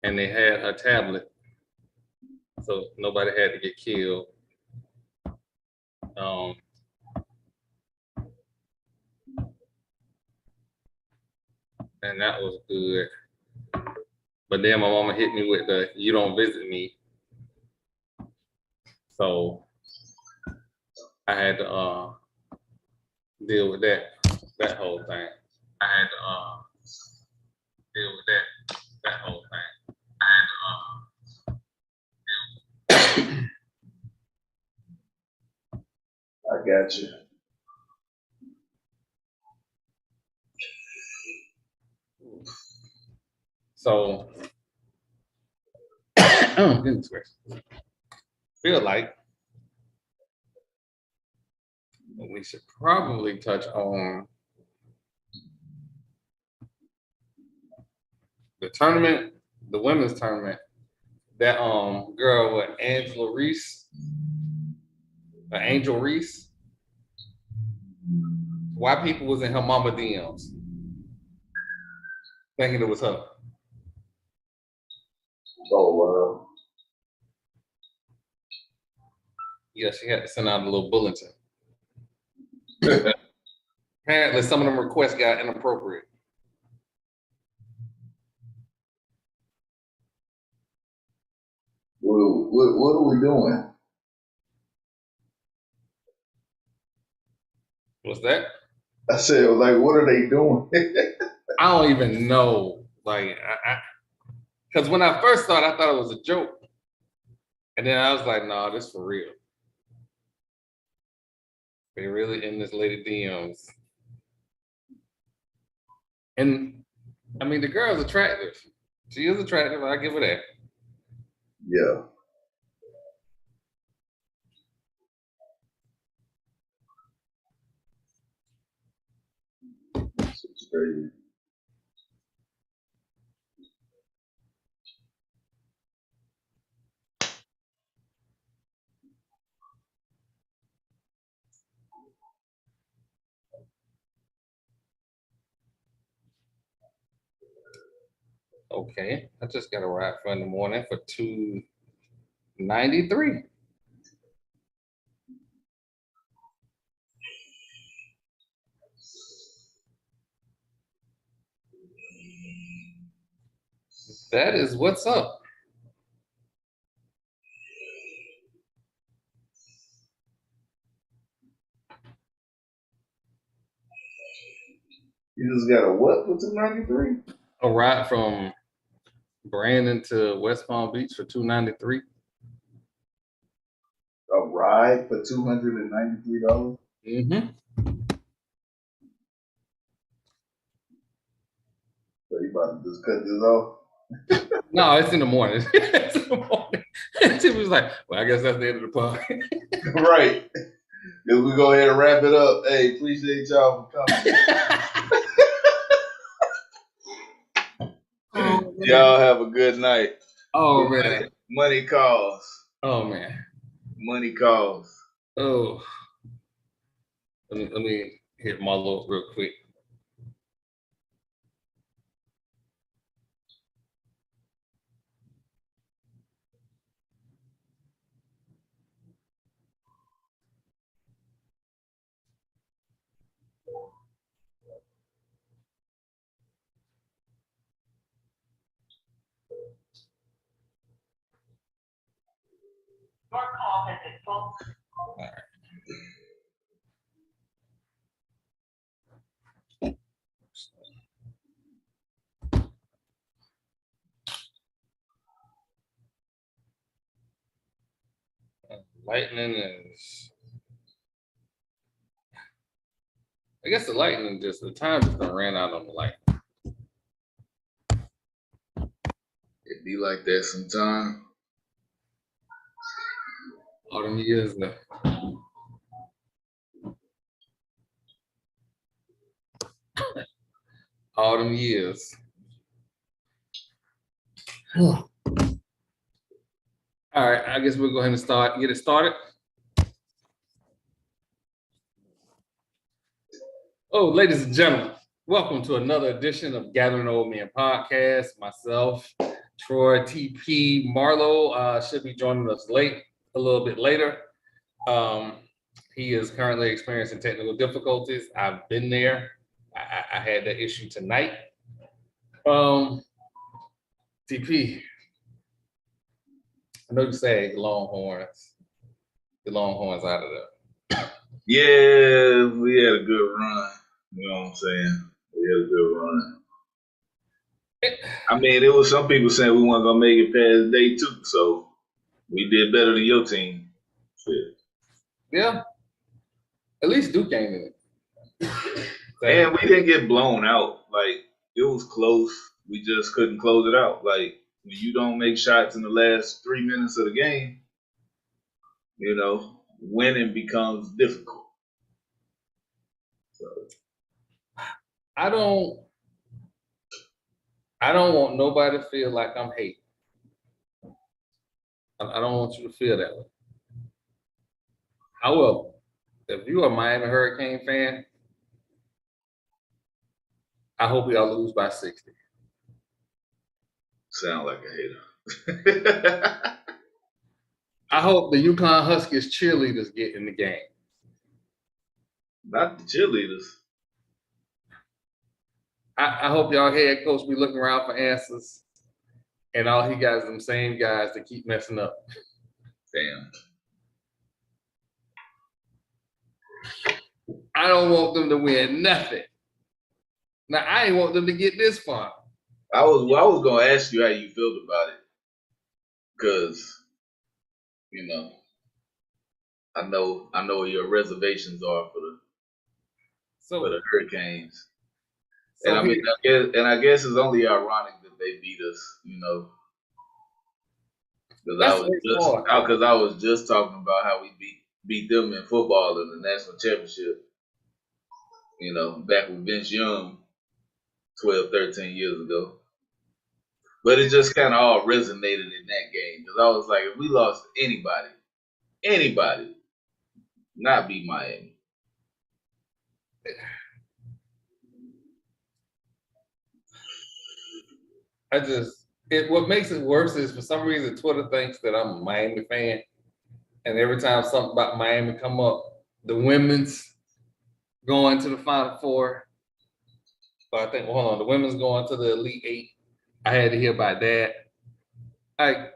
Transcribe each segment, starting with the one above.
and they had her tablet, so nobody had to get killed. And that was good. But then my mama hit me with the "you don't visit me," so I had to deal with that whole thing. I had to deal with that whole thing. I got you. So, goodness gracious. Feel like we should probably touch on the tournament, the women's tournament. That girl with Angel Reese. Why people was in her mama DMs thinking it was her. Oh, wow. Yeah, she had to send out a little bulletin. Apparently, some of them requests got inappropriate. What are we doing? What's that? I said, like, what are they doing? I don't even know. Like, because when I first saw it, I thought it was a joke. And then I was like, nah, this for real. They really in this lady DMs. And I mean, the girl's attractive. She is attractive. I give her that. Yeah. It's crazy. Okay, I just got a ride for in the morning for $293. That is what's up. You just got a what for 293? A ride from Brandon to West Palm Beach for $293. A ride for $293? Mm-hmm. So you about to just cut this off? No, it's in the morning. It's in the morning. She was like, well, I guess that's the end of the pod. Right. Then we go ahead and wrap it up. Hey, appreciate y'all for coming. Oh, y'all have a good night. Oh, man. Money calls. Oh, man. Money calls. Oh. Let me hit Marlo real quick. Your call has been full. All right. Lightning is, I guess the lightning just, the time just done ran out on the lightning. It be like that sometime. All them years though. All them years. All right, I guess we'll go ahead and get it started. Oh, ladies and gentlemen, welcome to another edition of Gathering Old Men Podcast. Myself, Troy TP Marlowe should be joining us a little bit later. He is currently experiencing technical difficulties. I've been there. I had that issue tonight. TP, I know you say the Longhorns out of there. Yeah, we had a good run. You know what I'm saying? We had a good run. I mean, there was some people saying we weren't gonna make it past day 2, so we did better than your team. Shit. Yeah. At least Duke ain't in it. And we didn't get blown out. Like, it was close. We just couldn't close it out. Like, when you don't make shots in the last 3 minutes of the game, you know, winning becomes difficult. So I don't want nobody to feel like I'm hating. I don't want you to feel that way. However, if you're a Miami Hurricane fan, I hope y'all lose by 60. sound like a hater. I hope the UConn Huskies cheerleaders get in the game. Not the cheerleaders. I hope y'all head coach be looking around for answers, and all he got is them same guys that keep messing up. Damn. I don't want them to win nothing. Now, I ain't want them to get this far. I was gonna ask you how you felt about it, because you know, I know what your reservations are for the Hurricanes. So And I guess it's only ironic that they beat us, you know, because I was just talking about how we beat them in football in the national championship, you know, back with Vince Young 12, 13 years ago. But it just kind of all resonated in that game, because I was like, if we lost to anybody, not beat Miami. What makes it worse is, for some reason, Twitter thinks that I'm a Miami fan, and every time something about Miami come up, the women's going to the Final Four. But I think, well, hold on, the women's going to the Elite Eight. I had to hear about that. Like,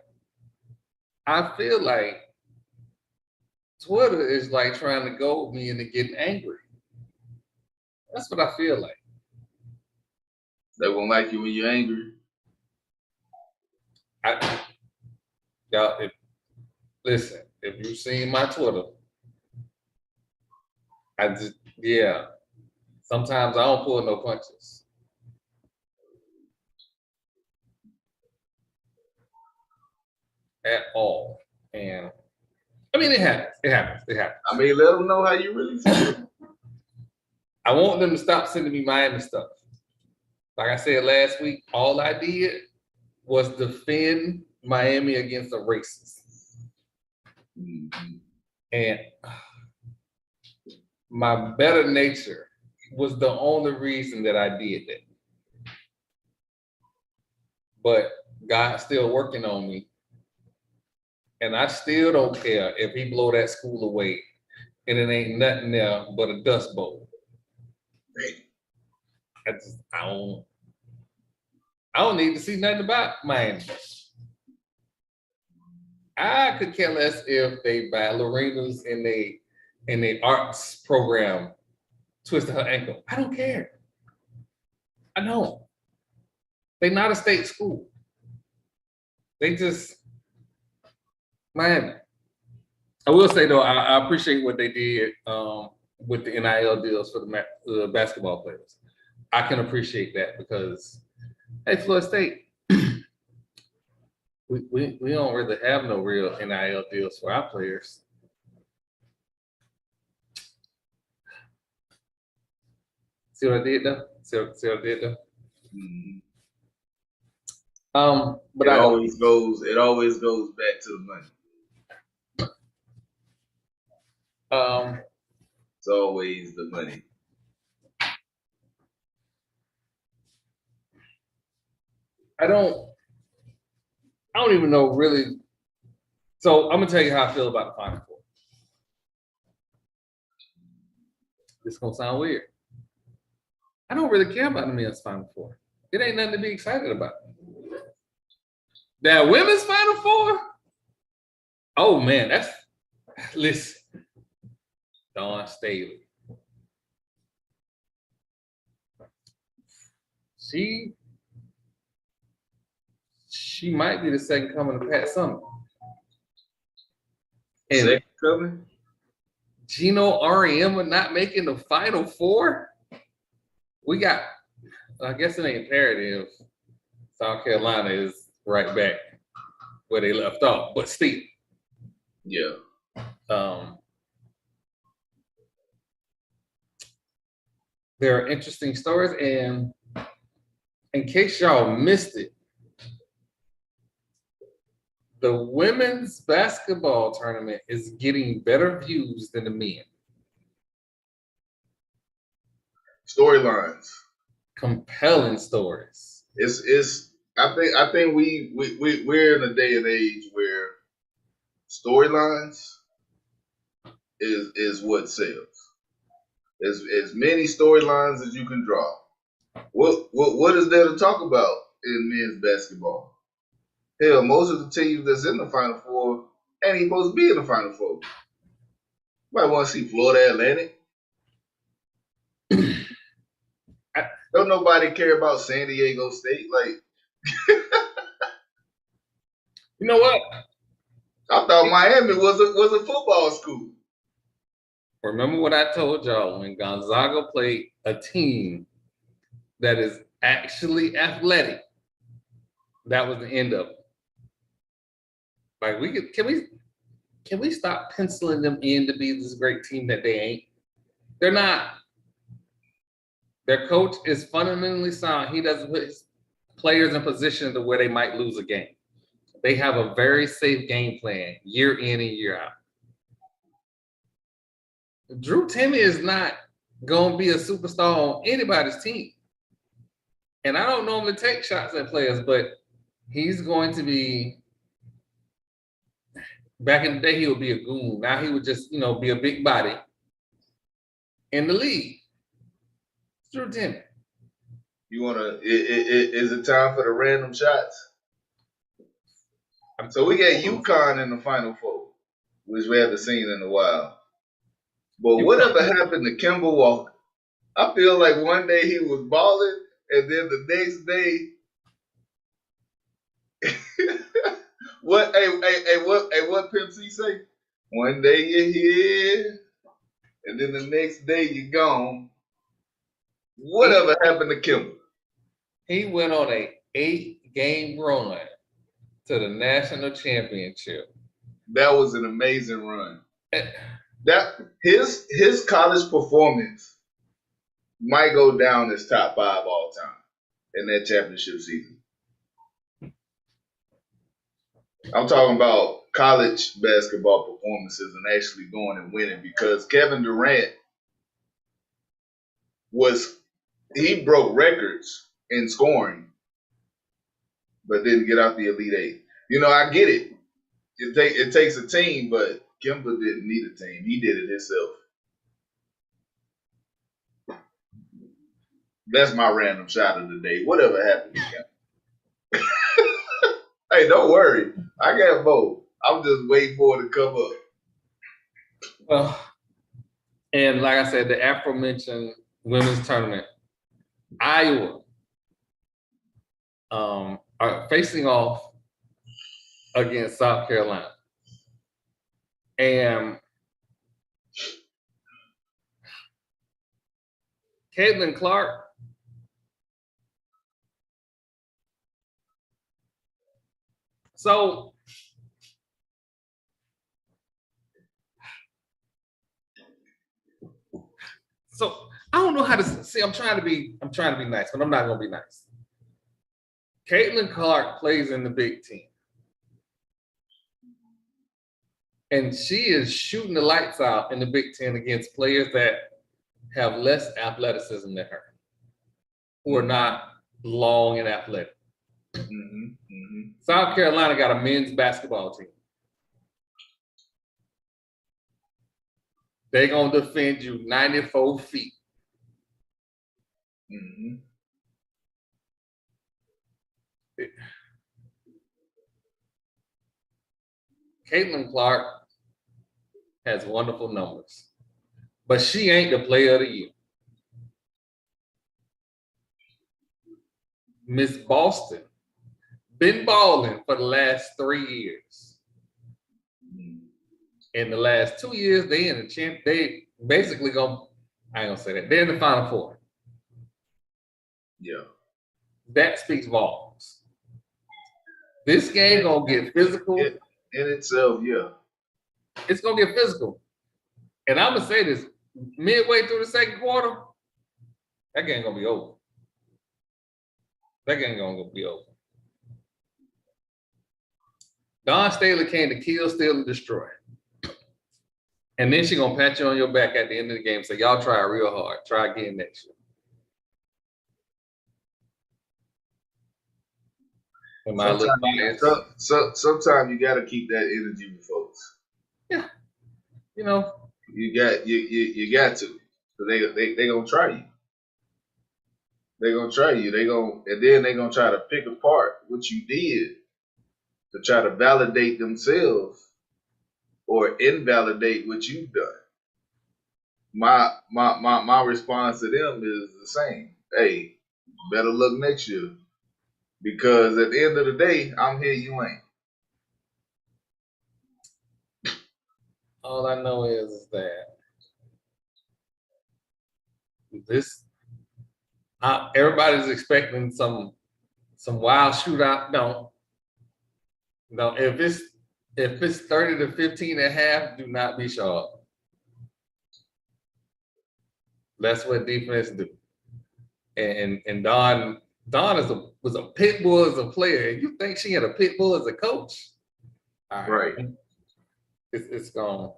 I feel like Twitter is like trying to goad me into getting angry. That's what I feel like. They won't like you when you're angry. Listen, if you've seen my Twitter, sometimes I don't pull no punches. At all. And I mean, it happens. I mean, let them know how you really feel. I want them to stop sending me Miami stuff. Like I said last week, all I did was defend Miami against the racists. Mm-hmm. And my better nature was the only reason that I did that. But God's still working on me. And I still don't care if he blow that school away and it ain't nothing there but a dust bowl. I don't need to see nothing about Miami. I could care less if they ballerinas in the arts program twisted her ankle. I don't care. I don't. They're not a state school. They just Miami. I will say though, I appreciate what they did with the NIL deals for the basketball players. I can appreciate that because, hey, Florida State, we don't really have no real NIL deals for our players. See what I did though? See what I did though? Mm-hmm. But it always goes back to the money. It's always the money. I don't I don't even know really. So I'm gonna tell you how I feel about the Final Four. This is gonna sound weird. I don't really care about the men's Final Four. It ain't nothing to be excited about. That women's Final Four? Oh man, listen. Dawn Staley. She might be the second coming of Pat Summitt. And Second coming? Gino Auriemma not making the Final Four? We got, I guess it ain't parity if South Carolina is right back where they left off, but still. Yeah. There are interesting stories, and in case y'all missed it, the women's basketball tournament is getting better views than the men. Storylines. Compelling stories. I think we're in a day and age where storylines is what sells. As many storylines as you can draw. What is there to talk about in men's basketball? Hell, most of the teams that's in the Final Four ain't even supposed to be in the Final Four. Might want to see Florida Atlantic. Don't nobody care about San Diego State. Like, you know what? I thought Miami was a football school. Remember what I told y'all when Gonzaga played a team that is actually athletic. That was the end of it. Like can we stop penciling them in to be this great team that they ain't? They're not. Their coach is fundamentally sound. He doesn't put his players in position to where they might lose a game. They have a very safe game plan year in and year out. Drew Timme is not going to be a superstar on anybody's team. And I don't normally take shots at players, but he's going to be, back in the day, he would be a goon. Now he would just, be a big body in the league. It's Drew Timme. Is it time for the random shots? So we got UConn in the Final Four, which we haven't seen in a while. But whatever happened to Kemba Walker? I feel like one day he was balling, and then the next day, what Pimp C say? One day you're here, and then the next day you're gone. Whatever happened to Kemba? He went on a 8-game run to the national championship. That was an amazing run. That his college performance might go down as top 5 all time in that championship season. I'm talking about college basketball performances and actually going and winning, because Kevin Durant he broke records in scoring, but didn't get out the Elite Eight. I get it. It takes a team, but Kemba didn't need a team. He did it himself. That's my random shot of the day. Whatever happened to Kemba. Hey, don't worry. I got both. I'm just waiting for it to come up. Well, and like I said, the aforementioned women's tournament, Iowa are facing off against South Carolina. And Caitlin Clark, so I don't know how to see. I'm trying to be nice, but I'm not gonna be nice. Caitlin Clark plays in the Big Ten. And she is shooting the lights out in the Big Ten against players that have less athleticism than her, who are not long and athletic. South Carolina got a men's basketball team. They're going to defend you 94 feet. Caitlin Clark has wonderful numbers, but she ain't the player of the year. Miss Boston been balling for the last 3 years. In the last 2 years, they in the champ. They basically I ain't gonna say that. They're in the Final Four. Yeah. That speaks volumes. This game gonna get physical. In itself, yeah. It's gonna get physical. And I'm gonna say this: midway through the second quarter, that game gonna be over. That game gonna be over. Dawn Staley came to kill, steal, and destroy. And then she gonna pat you on your back at the end of the game and say, y'all try real hard. Try again next year. Sometimes you gotta keep that energy with folks. Yeah. You know. You got to. So they gonna try you. They're gonna try you. And then they're gonna try to pick apart what you did to try to validate themselves or invalidate what you've done. My response to them is the same. Hey, better luck next year. Because at the end of the day, I'm here, you ain't. All I know is that everybody's expecting some wild shootout. No, if it's 30 to 15 and a half, do not be sharp. That's what defense do. And Dawn was a pit bull as a player. You think she had a pit bull as a coach? All right. It's gone.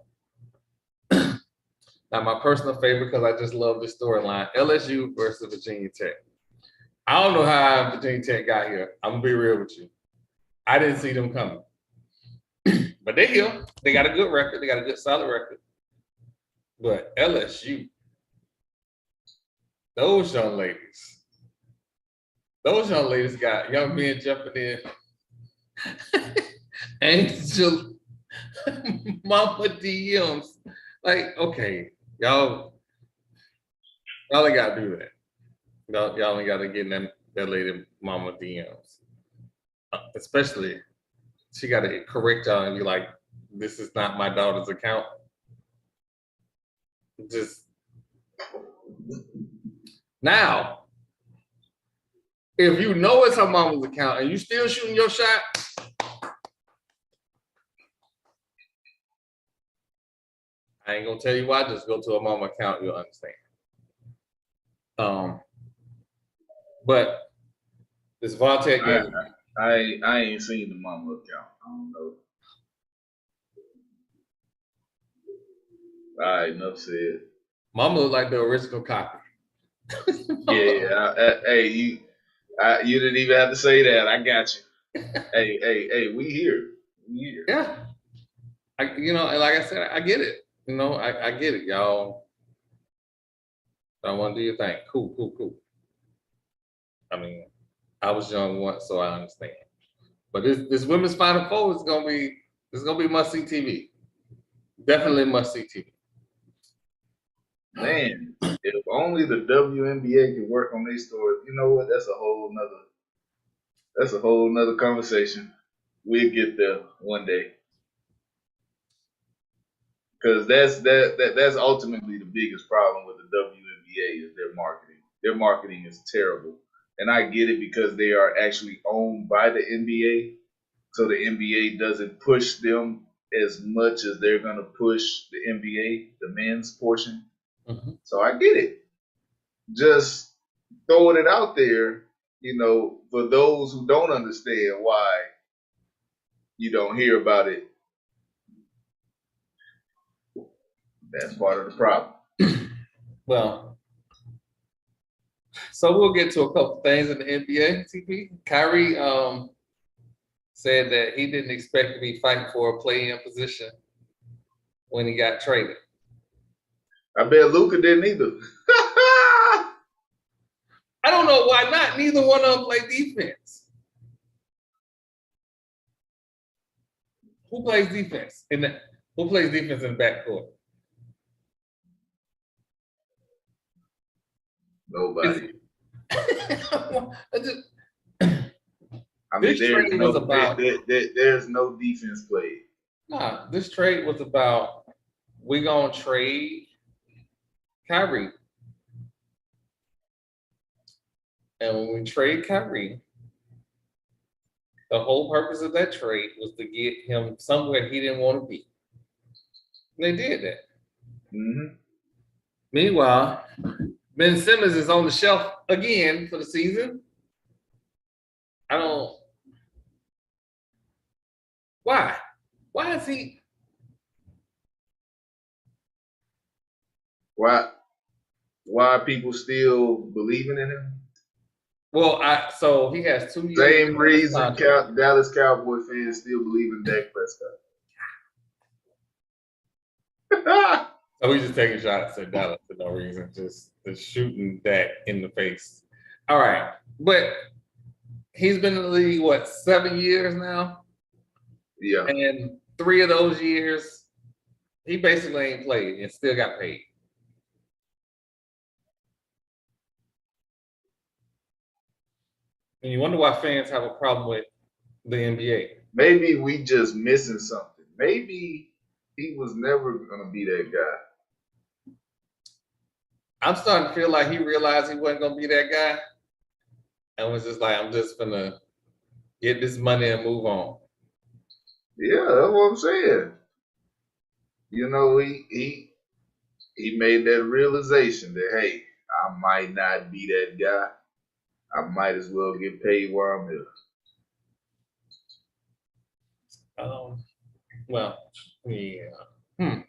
Now, my personal favorite, because I just love the storyline, LSU versus Virginia Tech. I don't know how Virginia Tech got here. I'm going to be real with you. I didn't see them coming. But they're here. They got a good record. They got a good, solid record. But LSU, those young ladies got young men jumping in. Angel, Mama DMs. Like, okay, y'all ain't got to do that. Y'all ain't got to get in that lady Mama DMs. Especially, she got to correct y'all and be like, this is not my daughter's account. Just now, if you know it's her mama's account and you still shooting your shot, I ain't gonna tell you why. Just go to a mama account, you'll understand. But this Vontae game, I ain't seen the mama account. I don't know. All right, enough said. Mama look like the original copy. Yeah, hey, you didn't even have to say that. I got you. hey, we here. Yeah, and like I said, I get it. I get it, y'all. I want to do your thing. Cool. I mean, I was young once, so I understand. But this women's Final Four is gonna be must see TV. Definitely must see TV. Man, if only the WNBA could work on these stories. You know what? That's a whole nother conversation. We'll get there one day. Because that's ultimately the biggest problem with the WNBA is their marketing. Their marketing is terrible. And I get it because they are actually owned by the NBA. So the NBA doesn't push them as much as they're going to push the NBA, the men's portion. Mm-hmm. So I get it. Just throwing it out there, for those who don't understand why you don't hear about it. That's part of the problem. Well, So we'll get to a couple things in the NBA. TP Kyrie said that he didn't expect to be fighting for a play-in position when he got traded. I bet Luka didn't either. I don't know why not. Neither one of them play defense. Who plays defense in the backcourt? Nobody. I mean, This trade was about. there's no defense played. Nah, this trade was about we're gonna trade Kyrie. And when we trade Kyrie, the whole purpose of that trade was to get him somewhere he didn't want to be. And they did that. Mm-hmm. Meanwhile, Ben Simmons is on the shelf again for the season. Why? Why is he? Why are people still believing in him? Well, so he has 2 years. Same reason Dallas Cowboy fans still believe in Dak Prescott. So we just taking shots at Dallas for no reason, just shooting Dak in the face. All right, but he's been in the league 7 years now? Yeah. And 3 of those years, he basically ain't played and still got paid. And you wonder why fans have a problem with the NBA. Maybe we just missing something. Maybe he was never gonna be that guy. I'm starting to feel like he realized he wasn't gonna be that guy, and was just like, I'm just gonna get this money and move on. Yeah, that's what I'm saying. You know, he made that realization that, hey, I might not be that guy. I might as well get paid where I'm at. Well, yeah.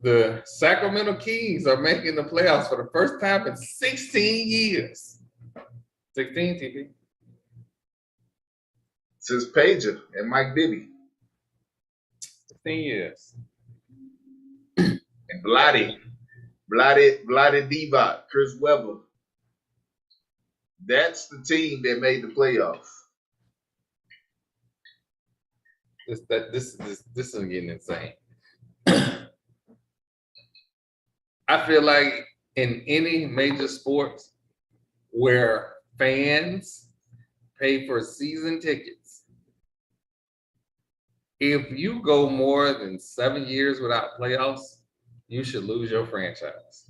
The Sacramento Kings are making the playoffs for the first time in 16 years. 16, TP. Since Pager and Mike Bibby. 16 years. And Vlade Divac, Chris Webber. That's the team that made the playoffs. This is getting insane. I feel like in any major sports where fans pay for season tickets, if you go more than 7 years without playoffs, you should lose your franchise.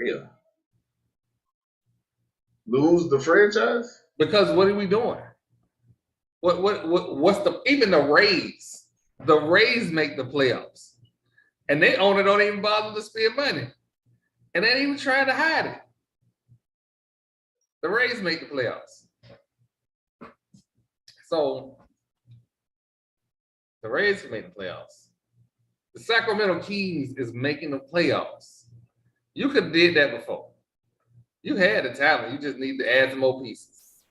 Damn. Lose the franchise? Because what are we doing? What's even the Rays? The Rays make the playoffs, and they owner don't even bother to spend money, and they ain't even trying to hide it. The Rays make the playoffs, so the Rays can make the playoffs. The Sacramento Kings is making the playoffs. You could have did that before. You had the talent. You just need to add some more pieces.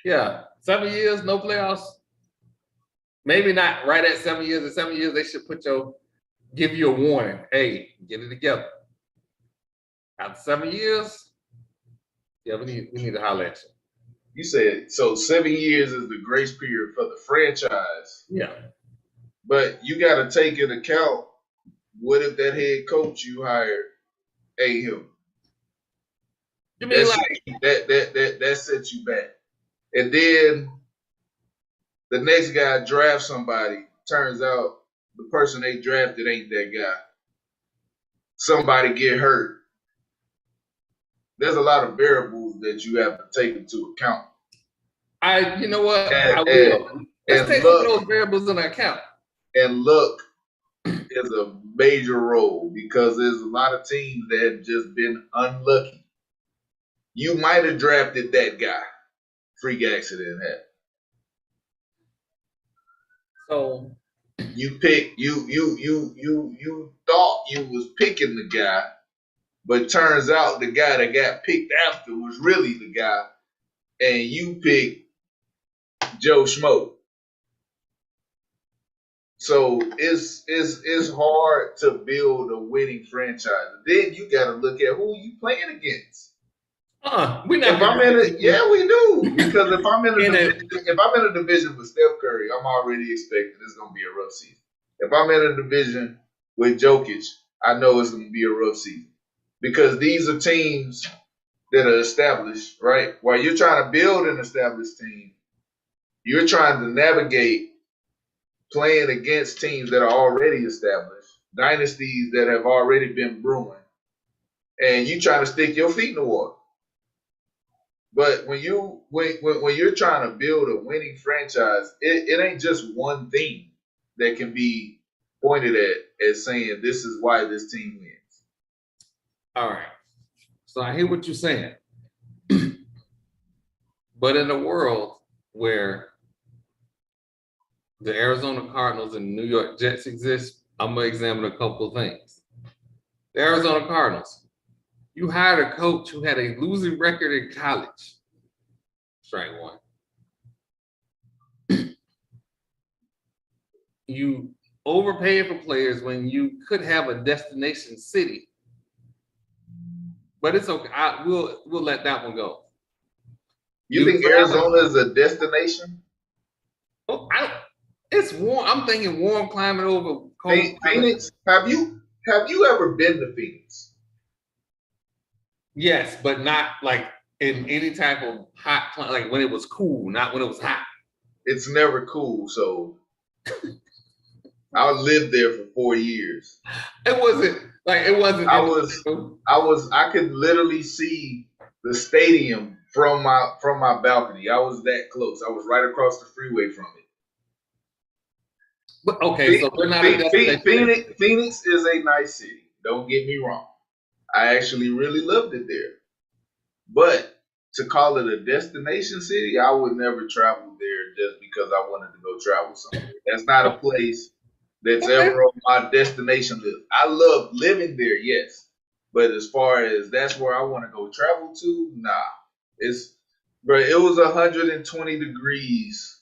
Yeah, 7 years, no playoffs. Maybe not right at 7 years. In 7 years, they should give you a warning. Hey, get it together. After 7 years, yeah, we need to holler at you. You said, so 7 years is the grace period for the franchise. Yeah. But you got to take into account, what if that head coach you hired ain't him? You mean that sets you back. And then the next guy drafts somebody, turns out the person they drafted ain't that guy. Somebody get hurt. There's a lot of variables that you have to take into account. You know what? I will. Let's take some of those variables into account. And luck is a major role, because there's a lot of teams that have just been unlucky. You might have drafted that guy. Freak accident happened. So you thought thought you was picking the guy, but turns out the guy that got picked after was really the guy, and you picked Joe Schmo. So it's hard to build a winning franchise. Then you got to look at who you playing against. We're not. If I'm in a, yeah, we do. Because if I'm in a division with Steph Curry, I'm already expecting it's gonna be a rough season. If I'm in a division with Jokic, I know it's gonna be a rough season. Because these are teams that are established, right? While you're trying to build an established team, you're trying to navigate playing against teams that are already established, dynasties that have already been brewing, and you trying to stick your feet in the water. But when you're trying to build a winning franchise, it ain't just one thing that can be pointed at as saying this is why this team wins. All right. So I hear what you're saying. But in a world where the Arizona Cardinals and New York Jets exist, I'm going to examine a couple of things. The Arizona Cardinals, you hired a coach who had a losing record in college. Strike one. You overpaid for players when you could have a destination city. But it's okay. We'll let that one go. You think Arizona is a destination? Oh, it's warm. I'm thinking warm climate over cold. Phoenix. Have you ever been to Phoenix? Yes, but not like in any type of hot climate, like when it was cool, not when it was hot. It's never cool, so I lived there for 4 years. It wasn't. I could literally see the stadium from my balcony. I was that close. I was right across the freeway from it. But okay, so we're not Phoenix is a nice city. Don't get me wrong. I actually really loved it there. But to call it a destination city, I would never travel there just because I wanted to go travel somewhere. That's not a place that's ever on my destination list. I love living there, yes. But as far as that's where I want to go travel to, nah. It was 120 degrees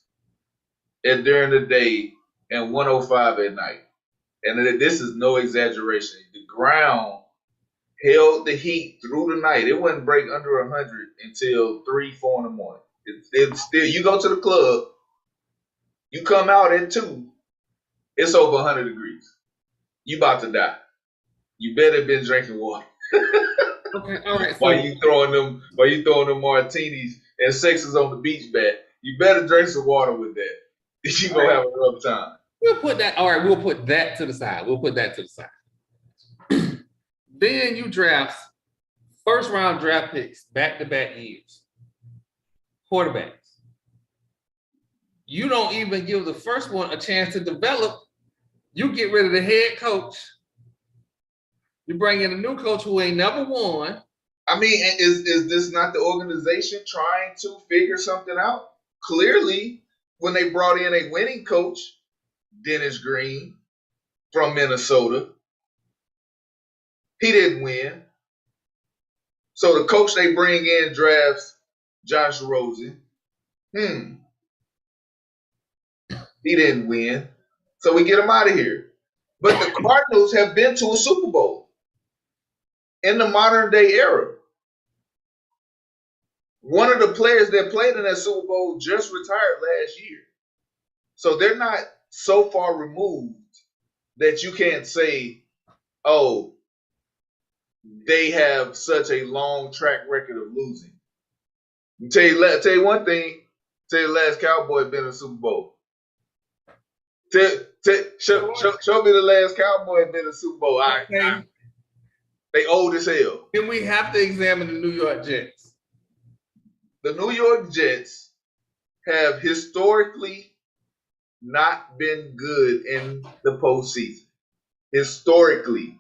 during the day and 105 at night. And this is no exaggeration. The ground held the heat through the night. It wouldn't break under 100 until 3, 4 in the morning. It's still, you go to the club, you come out at 2, it's over 100 degrees. You about to die. You better been drinking water. Okay, all right. So, while you throwing them martinis and sexes on the beach bat, you better drink some water with that. You gonna have a rough time. We'll put that. All right, we'll put that to the side. Then you draft first round draft picks back-to-back years. Quarterbacks. You don't even give the first one a chance to develop. You get rid of the head coach. You bring in a new coach who ain't never won. I mean, is this not the organization trying to figure something out? Clearly, when they brought in a winning coach, Dennis Green from Minnesota, he didn't win. So the coach they bring in drafts Josh Rosen. He didn't win. So we get him out of here. But the Cardinals have been to a Super Bowl in the modern day era. One of the players that played in that Super Bowl just retired last year. So they're not so far removed that you can't say, oh, they have such a long track record of losing. Tell you one thing, the last Cowboy been in a Super Bowl. Show me the last Cowboy been in a Super Bowl. Okay. They old as hell. Then we have to examine the New York Jets. The New York Jets have historically not been good in the postseason. Historically.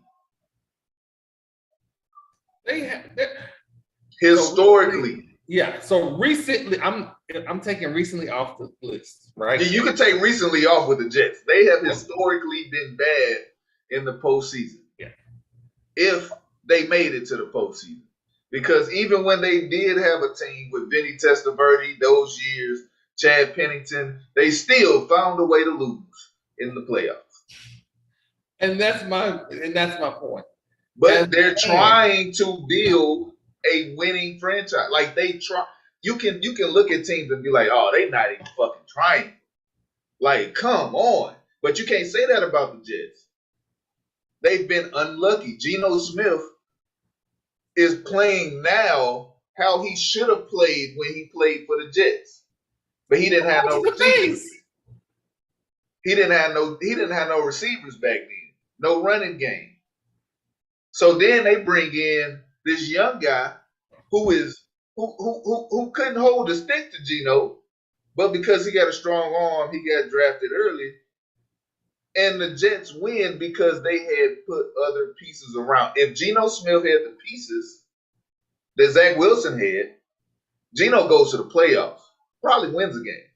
Historically. So recently, I'm taking recently off the list, right? You can take recently off with the Jets. They have historically been bad in the postseason. if they made it to the postseason. Because even when they did have a team with Vinny Testaverde those years, Chad Pennington, they still found a way to lose in the playoffs. And that's my point. But they're trying to build a winning franchise. Like they try. You can look at teams and be like, oh, they not even fucking trying. Like, come on. But you can't say that about the Jets. They've been unlucky. Geno Smith is playing now how he should have played when he played for the Jets. But he didn't have no receivers. He didn't have no receivers back then. No running game. So then they bring in this young guy who couldn't hold a stick to Geno, but because he got a strong arm, he got drafted early. And the Jets win because they had put other pieces around. If Geno Smith had the pieces that Zach Wilson had, Geno goes to the playoffs, probably wins a game.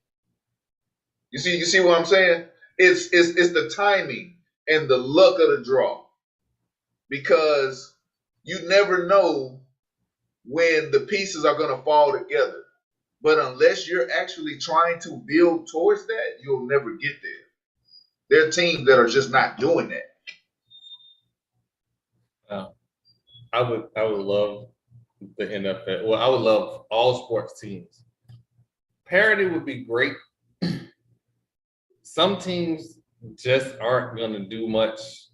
You see what I'm saying? It's the timing and the luck of the draw. Because you never know when the pieces are going to fall together. But unless you're actually trying to build towards that, you'll never get there. There are teams that are just not doing that. I would love the NFL. Well, I would love all sports teams. Parity would be great. Some teams just aren't going to do much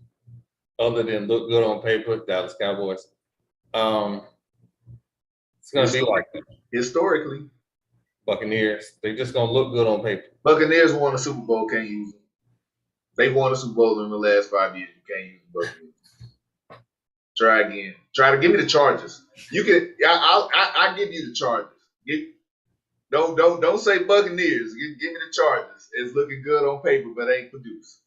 other than look good on paper. Dallas Cowboys. It's going to be like that. Historically. Buccaneers. They're just going to look good on paper. Buccaneers won a Super Bowl. Can't use them. They won a Super Bowl in the last 5 years. You can't use the Buccaneers. Try again. Try to give me the Chargers. You can. I'll give you the Chargers. Don't say Buccaneers. Give me the Chargers. It's looking good on paper, but ain't produced.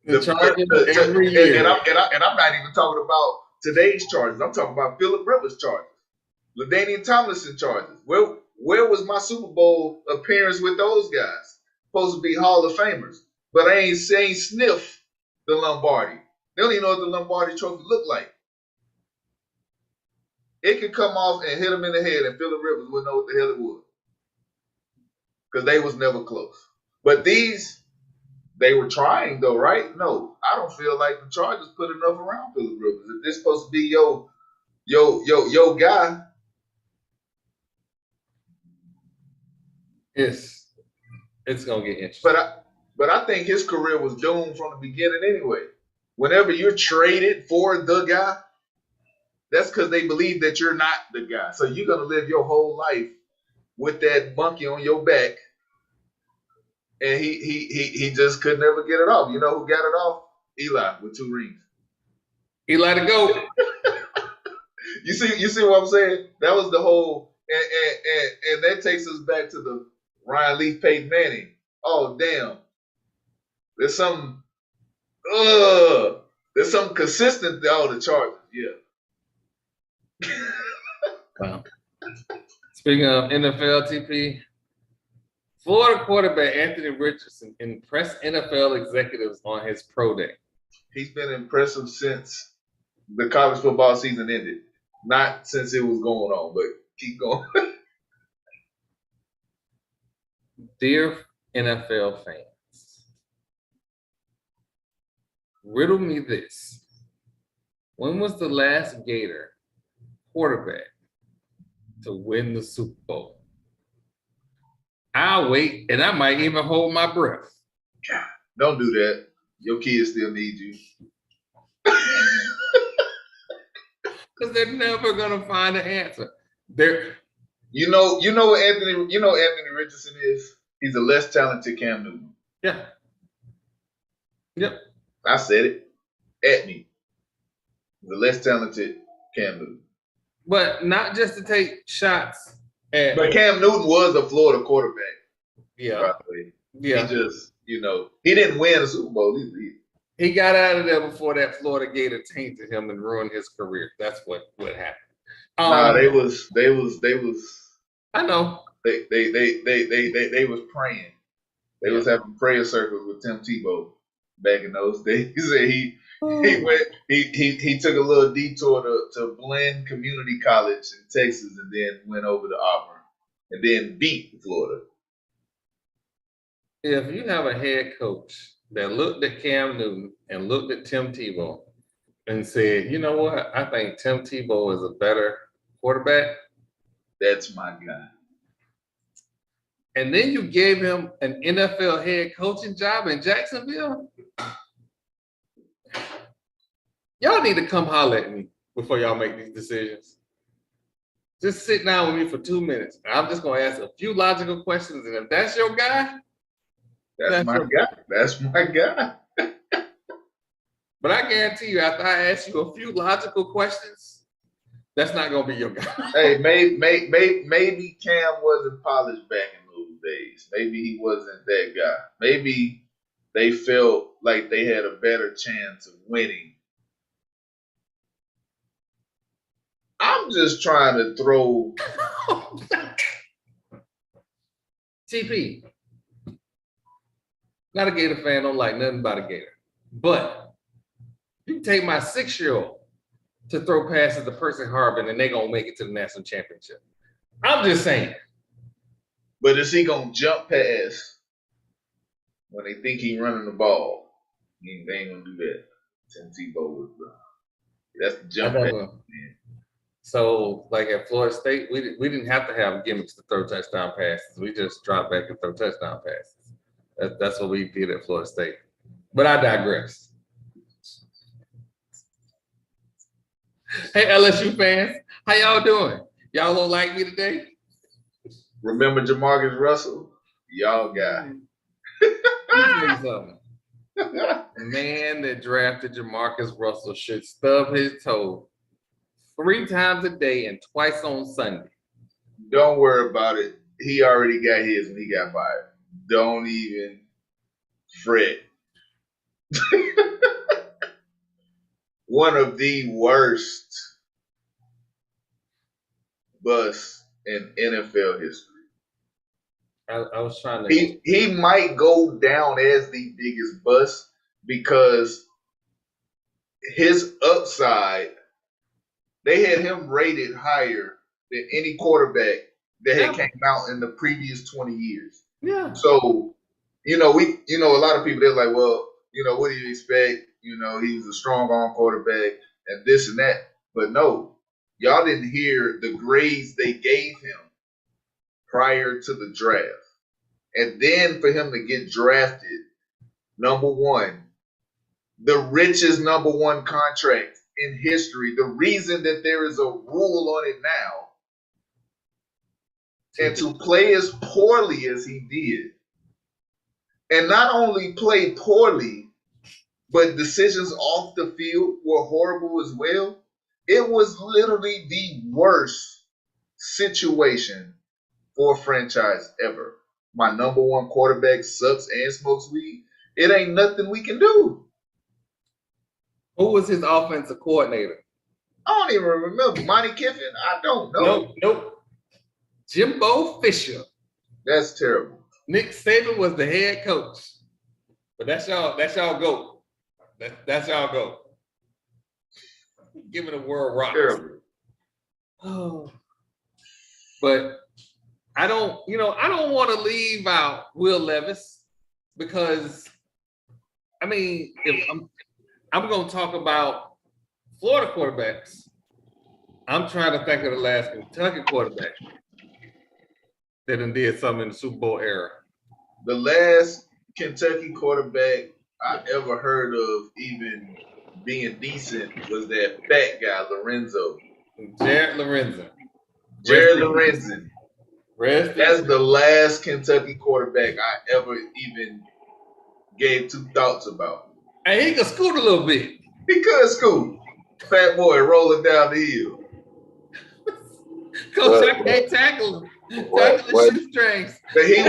The Chargers every year. And I'm not even talking about today's Chargers. I'm talking about Phillip Rivers Chargers. LaDainian Tomlinson Chargers. Where was my Super Bowl appearance with those guys? Supposed to be Hall of Famers. But I ain't sniff the Lombardi. They don't even know what the Lombardi trophy looked like. It could come off and hit them in the head, and Phillip Rivers wouldn't know what the hell it was. Because they was never close. But they were trying though, right? No, I don't feel like the Chargers put enough around Phillip Rivers. If this supposed to be your guy, it's gonna get interesting. But I think his career was doomed from the beginning anyway. Whenever you're traded for the guy, that's because they believe that you're not the guy. So you're gonna live your whole life with that monkey on your back. And he just could never get it off. You know who got it off? Eli with 2 rings. Eli to go. You see what I'm saying? That was the whole and that takes us back to the Ryan Leaf Peyton Manning. Oh damn. There's something consistent. The Chargers, yeah. Wow. Speaking of NFL TP, Florida quarterback Anthony Richardson impressed NFL executives on his pro day. He's been impressive since the college football season ended. Not since it was going on, but keep going. Dear NFL fans, riddle me this. When was the last Gator quarterback to win the Super Bowl? I'll wait, and I might even hold my breath. Don't do that. Your kids still need you. Because they're never gonna find an answer. You know what Anthony Richardson is? He's a less talented Cam Newton. Yeah. Yep. I said it. At me. The less talented Cam Newton. But not just to take shots at. But Cam Newton was a Florida quarterback. Yeah. By the way. Yeah. He just, he didn't win a Super Bowl either. He got out of there before that Florida Gator tainted him and ruined his career. That's what happened. They was. I know. They was praying. They was having prayer circles with Tim Tebow back in those days. He He took a little detour to Blinn Community College in Texas, and then went over to Auburn, and then beat Florida. If you have a head coach that looked at Cam Newton and looked at Tim Tebow and said, you know what, I think Tim Tebow is a better quarterback. That's my guy. And then you gave him an NFL head coaching job in Jacksonville. Y'all need to come holler at me before y'all make these decisions. Just sit down with me for 2 minutes. I'm just going to ask a few logical questions. And if that's your guy, that's my guy. That's my guy. But I guarantee you, after I ask you a few logical questions, that's not going to be your guy. Hey, maybe Cam wasn't polished back in those days. Maybe he wasn't that guy. Maybe they felt like they had a better chance of winning. I'm just trying to throw. TP. Not a Gator fan, don't like nothing about a Gator. But you take my 6-year-old to throw passes to Percy Harvin and they're going to make it to the national championship. I'm just saying. But is he going to jump pass when they think he's running the ball? They ain't going to do that. Tim Tebow was that's the jump pass. So, like at Florida State, we didn't have to have gimmicks to throw touchdown passes. We just dropped back and throw touchdown passes. That's what we did at Florida State. But I digress. Hey, LSU fans, how y'all doing? Y'all don't like me today? Remember Jamarcus Russell? Y'all got The man that drafted Jamarcus Russell should stub his toe 3 times a day and twice on Sunday. Don't worry about it. He already got his when he got fired. Don't even fret. One of the worst busts in NFL history. I was trying to. He might go down as the biggest bust because his upside, they had him rated higher than any quarterback that had came out in the previous 20 years. Yeah. So, a lot of people, they're like, well, what do you expect? He was a strong arm quarterback and this and that. But no, y'all didn't hear the grades they gave him prior to the draft. And then for him to get drafted, number one, the richest number one contract in history, the reason that there is a rule on it now, and to play as poorly as he did, and not only play poorly, but decisions off the field were horrible as well. It was literally the worst situation for a franchise ever. My number one quarterback sucks and smokes weed. It ain't nothing we can do. Who was his offensive coordinator? I don't even remember. Monty Kiffin? I don't know. Nope. Jimbo Fisher. That's terrible. Nick Saban was the head coach. But that's y'all go. That's y'all go. Give it a world rock. Terrible. Oh. But I don't want to leave out Will Levis because if I'm going to talk about Florida quarterbacks. I'm trying to think of the last Kentucky quarterback that did something in the Super Bowl era. The last Kentucky quarterback I ever heard of even being decent was that fat guy, Lorenzo. Jared Lorenzen. That's the last Kentucky quarterback I ever even gave 2 thoughts about. And he could scoot a little bit. He could scoot. Fat boy rolling down the hill. Coach, I can't tackle him. Tackle the shoestrings. But he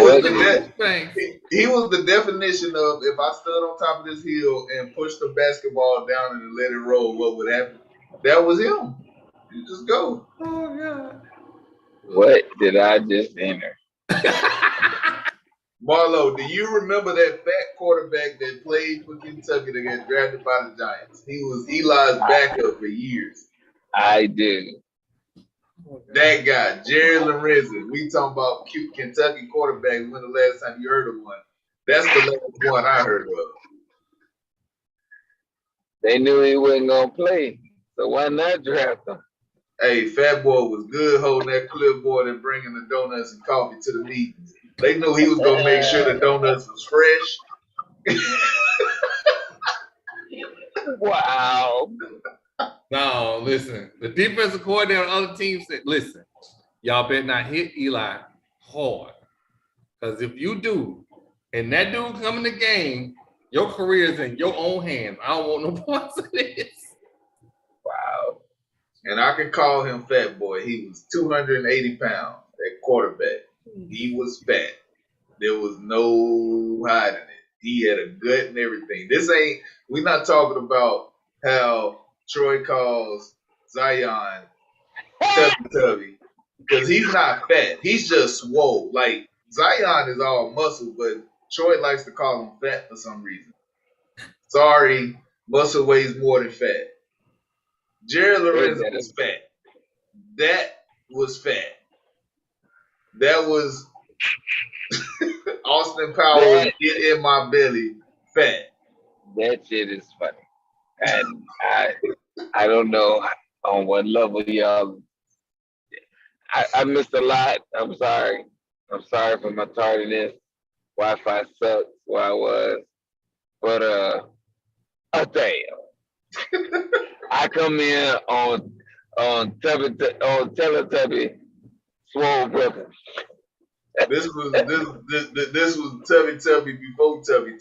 was the definition of if I stood on top of this hill and pushed the basketball down and let it roll, what would happen? That was him. You just go. Oh, God. What did I just enter? Marlo, do you remember that fat quarterback that played for Kentucky that got drafted by the Giants? He was Eli's backup for years. I do. That guy, Jerry Lorenzen. We talking about cute Kentucky quarterbacks. When the last time you heard of one? That's the last one I heard of. They knew he wasn't gonna play, so why not draft him? Hey, Fat Boy was good holding that clipboard and bringing the donuts and coffee to the meetings. They knew he was going to make sure the donuts was fresh. Wow. No, listen. The defensive coordinator on the other team said, listen, y'all better not hit Eli hard. Because if you do, and that dude come in the game, your career is in your own hands. I don't want no parts of this. Wow. And I can call him Fat Boy. He was 280 pounds at quarterback. He was fat. There was no hiding it. He had a gut and everything. We're not talking about how Troy calls Zion Tubby, because he's not fat. He's just swole. Like, Zion is all muscle, but Troy likes to call him fat for some reason. Sorry, muscle weighs more than fat. Jerry Lorenzen was fat. That was fat. That was Austin Powers get in my belly fat. That shit is funny. And I don't know on what level y'all. I missed a lot. I'm sorry. I'm sorry for my tardiness. Wi-Fi sucks where I was. But damn. I come in on Teletubby Swole Brother. This was Tubby before Tubby.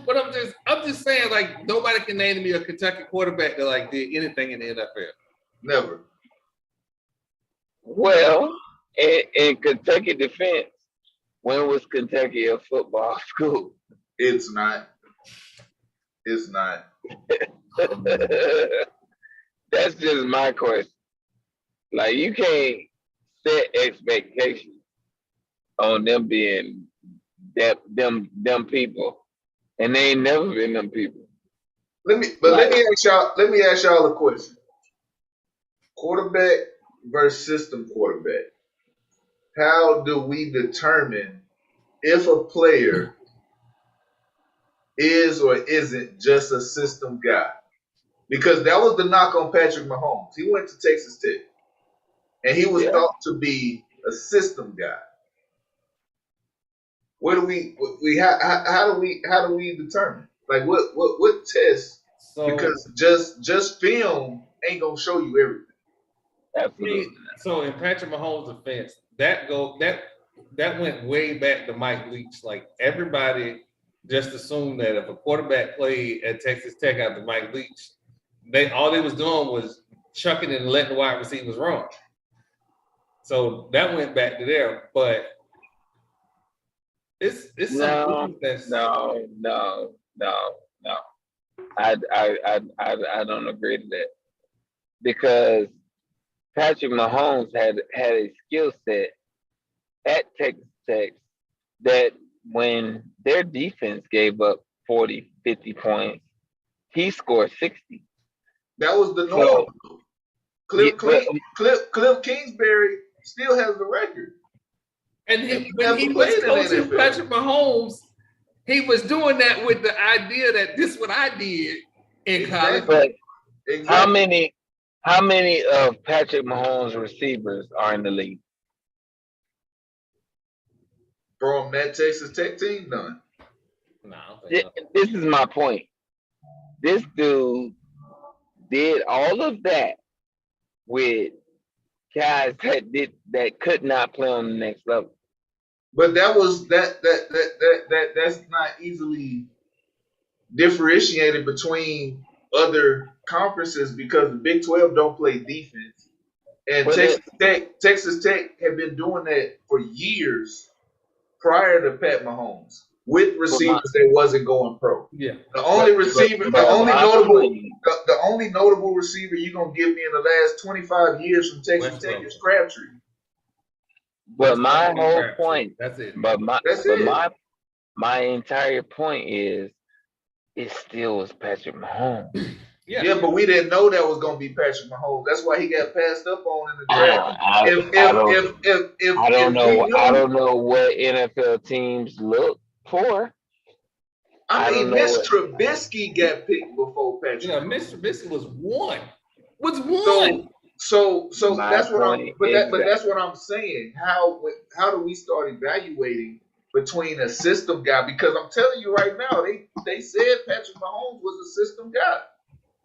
But I'm just saying, like, nobody can name me a Kentucky quarterback that like did anything in the NFL. Never. Well, in Kentucky defense, when was Kentucky a football school? It's not. It's not. That's just my question. Like, you can't set expectations on them being them people, and they ain't never been them people. Let me ask y'all a question. Quarterback versus system quarterback. How do we determine if a player is or isn't just a system guy? Because that was the knock on Patrick Mahomes. He went to Texas Tech, and he was thought to be a system guy. How do we determine? Like what test? So, because just film ain't gonna show you everything. Absolutely. So in Patrick Mahomes' defense, that went way back to Mike Leach. Like, everybody just assumed that if a quarterback played at Texas Tech after Mike Leach, all they was doing was chucking it and letting the wide receivers run. So that went back to there, but it's no. I don't agree to that, because Patrick Mahomes had a skill set at Texas Tech that when their defense gave up 40, 50 points, he scored 60. That was the norm. Cliff Kingsbury still has the record. And when he was coaching Patrick Mahomes, he was doing that with the idea that this is what I did in college. But how many of Patrick Mahomes' receivers are in the league? From that Texas Tech team, none. No, this is my point. This dude did all of that with guys that could not play on the next level. But that's not easily differentiated between other conferences, because the Big 12 don't play defense. And Texas Tech had been doing that for years prior to Pat Mahomes with receivers that wasn't going pro. Yeah. The only notable receiver you're gonna give me in the last 25 years from Texas Tech is Crabtree. But my whole point, That's it. but That's it. my entire point is, it still was Patrick Mahomes. Yeah, but we didn't know that was gonna be Patrick Mahomes. That's why he got passed up on in the draft. I don't know what NFL teams look for. I mean, Mitch Trubisky got picked before Patrick. Yeah, Mitch Trubisky was one. So that's what that's what I'm saying. How do we start evaluating between a system guy? Because I'm telling you right now, they said Patrick Mahomes was a system guy.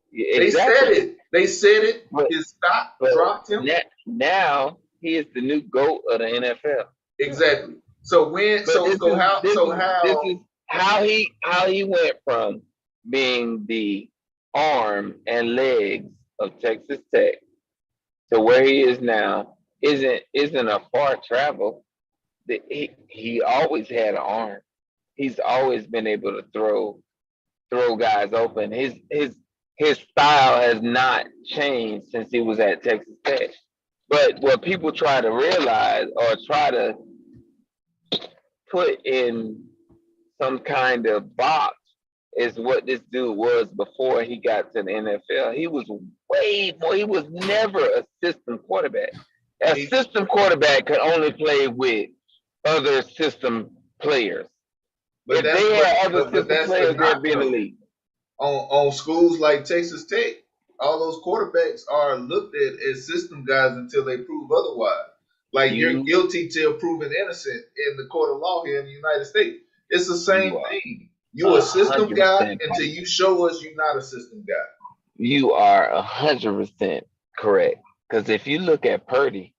Yeah, exactly. They said it. His stock dropped him. Now he is the new GOAT of the NFL. Exactly. So how he went from being the arm and legs of Texas Tech to where he is now isn't a far travel. He always had an arm. He's always been able to throw guys open. His style has not changed since he was at Texas Tech. But what people try to realize or try to put in some kind of box is what this dude was before he got to the NFL. He was way more. He was never a system quarterback. A system quarterback could only play with other system players. If they had other system players, they'd be in the league. On schools like Texas Tech, all those quarterbacks are looked at as system guys until they prove otherwise. Like you're guilty till proven innocent in the court of law here in the United States. It's the same thing. You're a system guy until you show us you're not a system guy. You are 100% correct. Because if you look at Purdy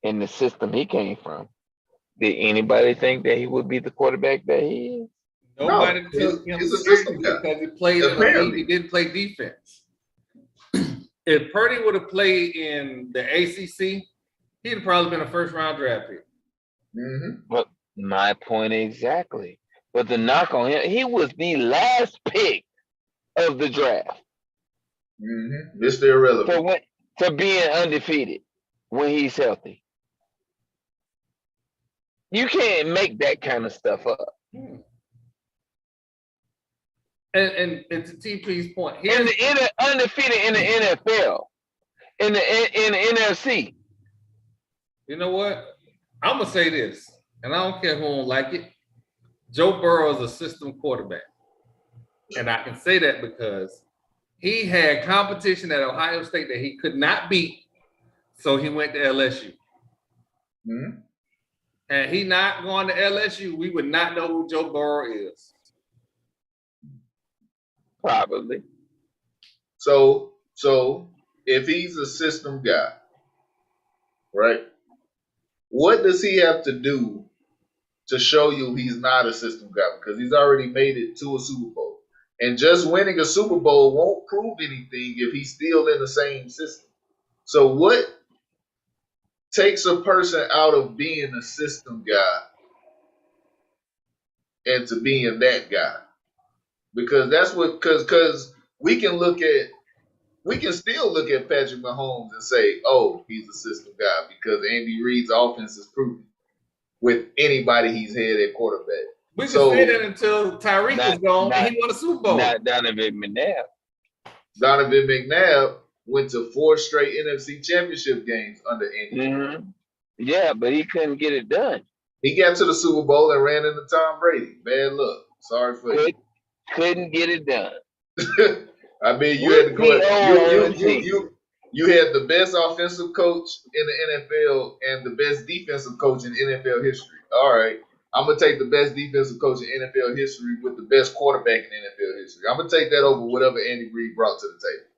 in the system he came from, did anybody think that he would be the quarterback that he is? Nobody took him seriously because he played in the league. He didn't play defense. If Purdy would have played in the ACC, he'd have probably been a first-round draft pick. Mm-hmm. But my point exactly. But the knock on him, he was the last pick of the draft. Mm-hmm. Mr. Irrelevant. To being undefeated when he's healthy. You can't make that kind of stuff up. And to TP's point, undefeated in the NFL, in the NFC. You know what? I'm gonna say this, and I don't care who don't like it. Joe Burrow is a system quarterback, and I can say that because he had competition at Ohio State that he could not beat, so he went to LSU. Mm-hmm. And he not going to LSU, we would not know who Joe Burrow is. Probably. So if he's a system guy, right? What does he have to do to show you he's not a system guy? Because he's already made it to a Super Bowl. And just winning a Super Bowl won't prove anything if he's still in the same system. So what takes a person out of being a system guy and to being that guy? Because that's what, because we can still look at Patrick Mahomes and say, oh, he's a system guy because Andy Reid's offense is proven with anybody he's had at quarterback. We can say that until Tyreek was gone and he won a Super Bowl. Not Donovan McNabb. Donovan McNabb went to 4 straight NFC championship games under Andy. Mm-hmm. Yeah, but he couldn't get it done. He got to the Super Bowl and ran into Tom Brady. Bad luck. Sorry for you. Couldn't get it done. I mean, you had to go. You had the best offensive coach in the NFL and the best defensive coach in NFL history. All right, I'm gonna take the best defensive coach in NFL history with the best quarterback in NFL history. I'm gonna take that over whatever Andy Reid brought to the table.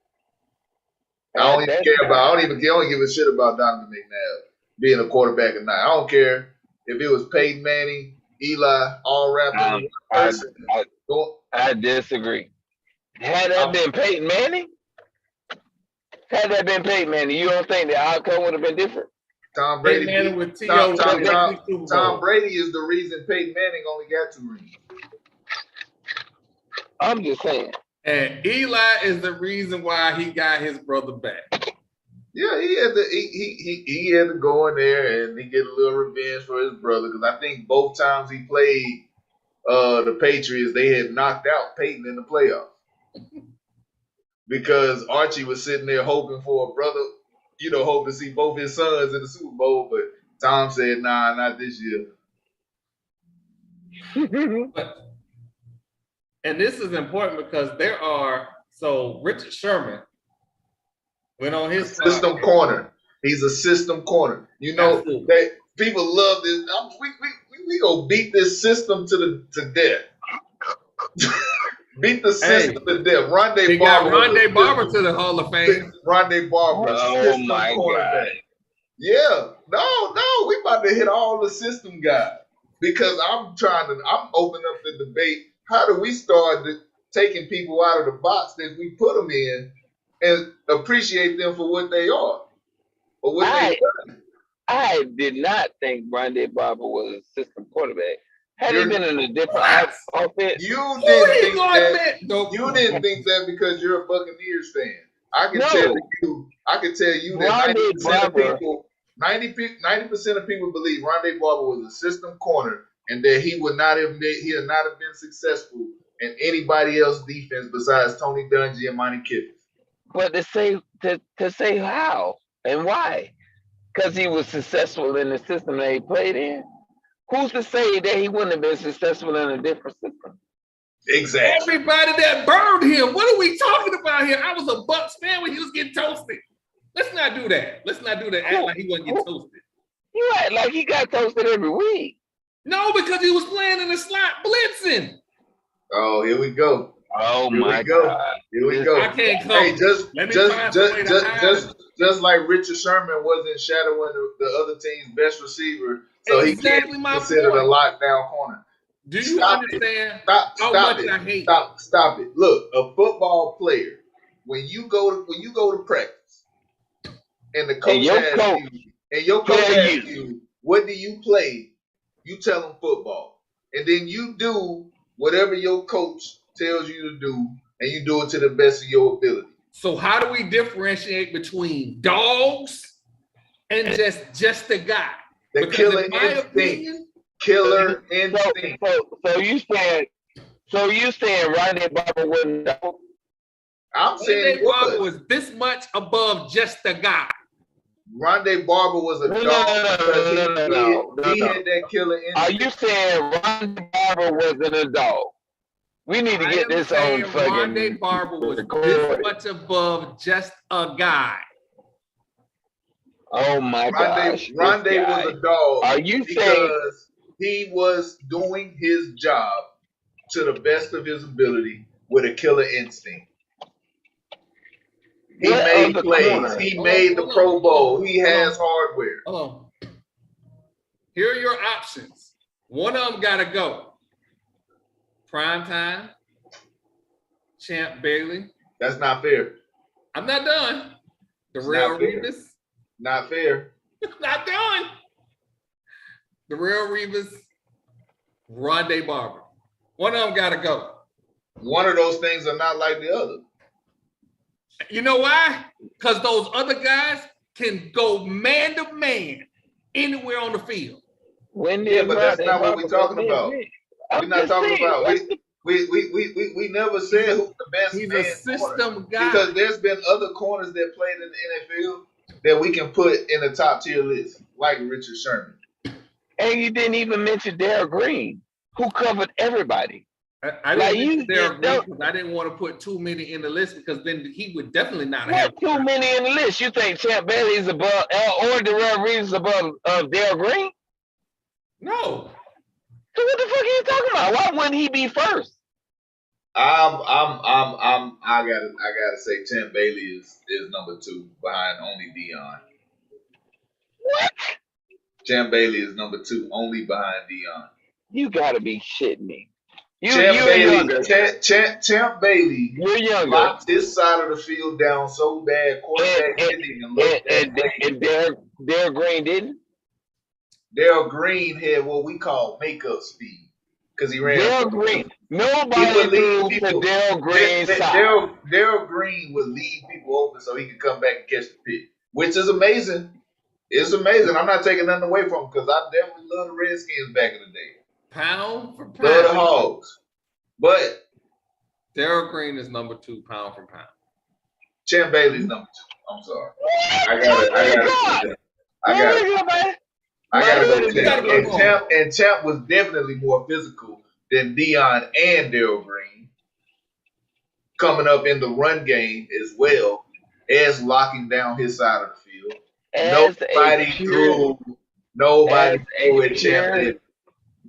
I don't even care about. I don't give a shit about Donovan McNabb being a quarterback or not. I don't care if it was Peyton Manning, Eli, all wrapped in one person. I disagree. Had that been Peyton Manning, you don't think the outcome would have been different? Tom Brady. Tom Brady is the reason Peyton Manning only got 2 rings. I'm just saying. And Eli is the reason why he got his brother back. Yeah, he had to go in there and he get a little revenge for his brother because I think both times he played the Patriots, they had knocked out Peyton in the playoffs because Archie was sitting there hoping for a brother, hoping to see both his sons in the Super Bowl, but Tom said, "Nah, not this year." And this is important because Richard Sherman went on his system corner. He's a system corner. Absolutely. That people love this. We gonna beat this system to death. Beat the system to death. He got Rondé Barber to the Hall of Fame. Rondé Barber, system my cornerback. God. Yeah, no, we about to hit all the system guys because I'm opening up the debate. How do we start taking people out of the box that we put them in and appreciate them for what they are or what they've done? I did not think Rondé Barber was a system quarterback. Had he been in a different outfit? You didn't think that because you're a Buccaneers fan. I can tell you that 90% of people believe Rondé Barber was a system corner and that he had not have been successful in anybody else's defense besides Tony Dungy and Monty Kiffin. But to say how and why? Because he was successful in the system that he played in. Who's to say that he wouldn't have been successful in a different system? Exactly. Everybody that burned him. What are we talking about here? I was a Bucs fan when he was getting toasted. Let's not do that. Act like he wasn't getting toasted. You act like he got toasted every week. No, because he was playing in the slot blitzing. Oh, here we go. Oh my God. Here we go. I can't come. Hey, just like Richard Sherman wasn't shadowing the other team's best receiver, so exactly he can't be considered a lockdown corner. Do you understand how much I hate? Stop it. Look, a football player, when you go to practice, and the coach asks you, what do you play? You tell him football, and then you do whatever your coach tells you to do, and you do it to the best of your ability. So how do we differentiate between dogs and just a guy? The killer instinct. Killer instinct. So you saying Rondé Barber wasn't? I'm saying Barber was this much above just a guy. Rondé Barber was a dog. No. He had that killer instinct. Are you saying Rondé Barber wasn't a dog? We need to get this on fucking. Rondé Barber was this much above just a guy. Oh my gosh. Rondé was a dog. Are you saying he was doing his job to the best of his ability with a killer instinct? He made plays. He made the Pro Bowl. He has hardware. Hold on. Here are your options. One of them got to go. Primetime, Champ Bailey. That's not fair. I'm not done. Darrelle Revis. Not fair. Not done. Darrelle Revis, Rondé Barber. One of them got to go. One of those things are not like the other. You know why? Because those other guys can go man to man anywhere on the field. But that's not what we're talking about. We're not talking about. We never said who's the best. He's a system guy. Because there's been other corners that played in the NFL that we can put in the top tier list, like Richard Sherman. And you didn't even mention Darryl Green, who covered everybody. I didn't because I didn't want to put too many in the list because then he would definitely not have too many in the list. You think Champ Bailey is above or Darrelle Revis is above Darryl Green? No. So what the fuck are you talking about? Why wouldn't he be first? I gotta say Champ Bailey is number 2 behind only Dion. What? Champ Bailey is number 2 only behind Dion. You gotta be shitting me. Champ Bailey you're younger. Locked this side of the field down so bad, quarterback didn't even look and Darryl Green didn't? Darryl Green had what we call makeup speed because he ran. Darryl Green. Nobody threw to Darryl Green's side. Darryl Green would leave people open so he could come back and catch the pick. which is amazing. It's amazing. I'm not taking nothing away from them because I definitely love the Redskins back in the day. Pound for Love the pound. Hogs. But Darryl Green is number 2, pound for pound. Champ Bailey's number 2. I'm sorry. I got it. And Champ was definitely more physical than Deion and Darryl Green. Coming up in the run game as well as locking down his side of the field. Nobody threw at Champ Bailey.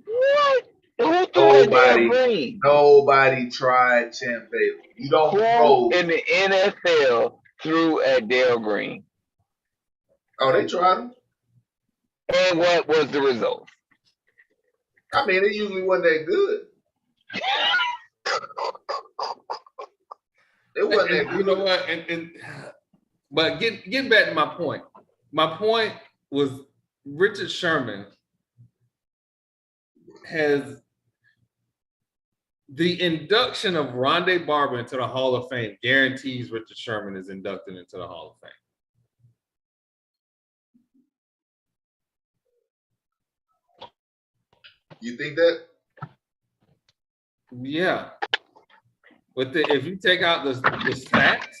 What? Who threw at Darryl Green? Nobody tried Champ Bailey. You don't throw in the NFL threw at Darryl Green. Oh, they tried him. And what was the result? I mean, it usually wasn't that good. It wasn't that good. You know what? But getting back to my point. My point was Richard Sherman has the induction of Rondé Barber into the Hall of Fame guarantees Richard Sherman is inducted into the Hall of Fame. You think that? Yeah. But if you take out the stats,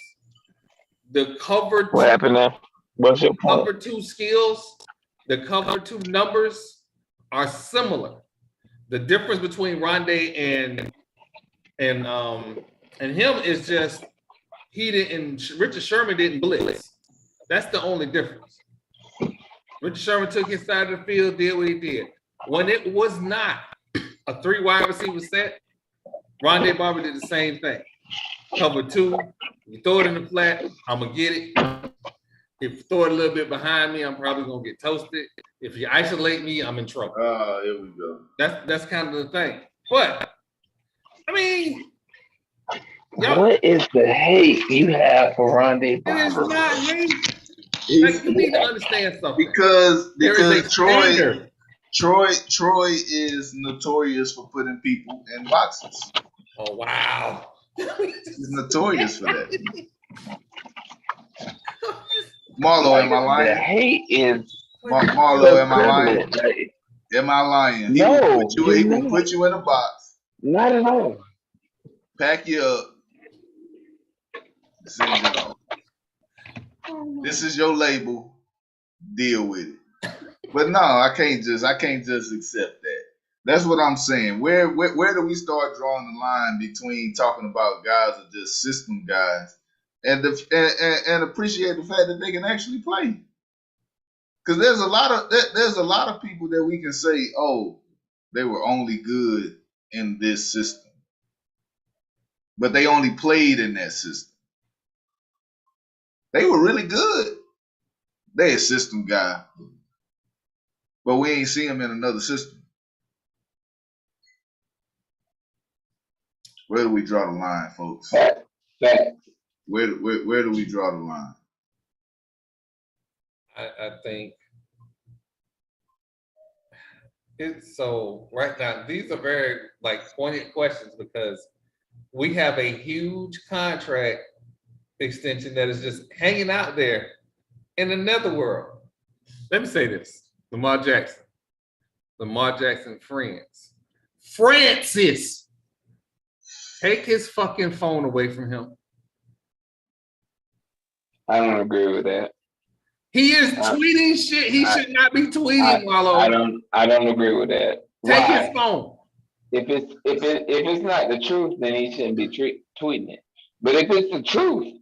the cover two, what happened there? What's your point? Cover 2 skills, the cover 2 numbers are similar. The difference between Rondé and him is just Richard Sherman didn't blitz. That's the only difference. Richard Sherman took his side of the field, did what he did. When it was not a 3 wide receiver set, Rondé Barber did the same thing. Cover 2, you throw it in the flat, I'm gonna get it. If you throw it a little bit behind me, I'm probably gonna get toasted. If you isolate me, I'm in trouble. Here we go. That's kind of the thing. But I mean, what is the hate you have for Rondé Barber? It is not hate. Like, you need to understand something. Because Troy is notorious for putting people in boxes. Oh wow. He's notorious for that. Marlo, am I lying? The hate is Marlo, am I lying? Am I lying? No. He will put you in a box. Not at all. Pack you up. Send you off. This is your label. Deal with it. But no, I can't just accept that. That's what I'm saying. Where do we start drawing the line between talking about guys that are just system guys and appreciate the fact that they can actually play? Because there's a lot of people that we can say, oh, they were only good in this system, but they only played in that system. They were really good. They a system guy, but we ain't see him in another system. Where do we draw the line, folks? Fact. Where do we draw the line? I think it's so right now. These are very pointed questions because we have a huge contract extension that is just hanging out there in the netherworld. Let me say this: Lamar Jackson friends, Francis. Take his fucking phone away from him. I don't agree with that. He is tweeting shit he should not be tweeting, Marlo. I don't agree with that. Take his phone. If it's not the truth, then he shouldn't be tweeting it. But if it's the truth,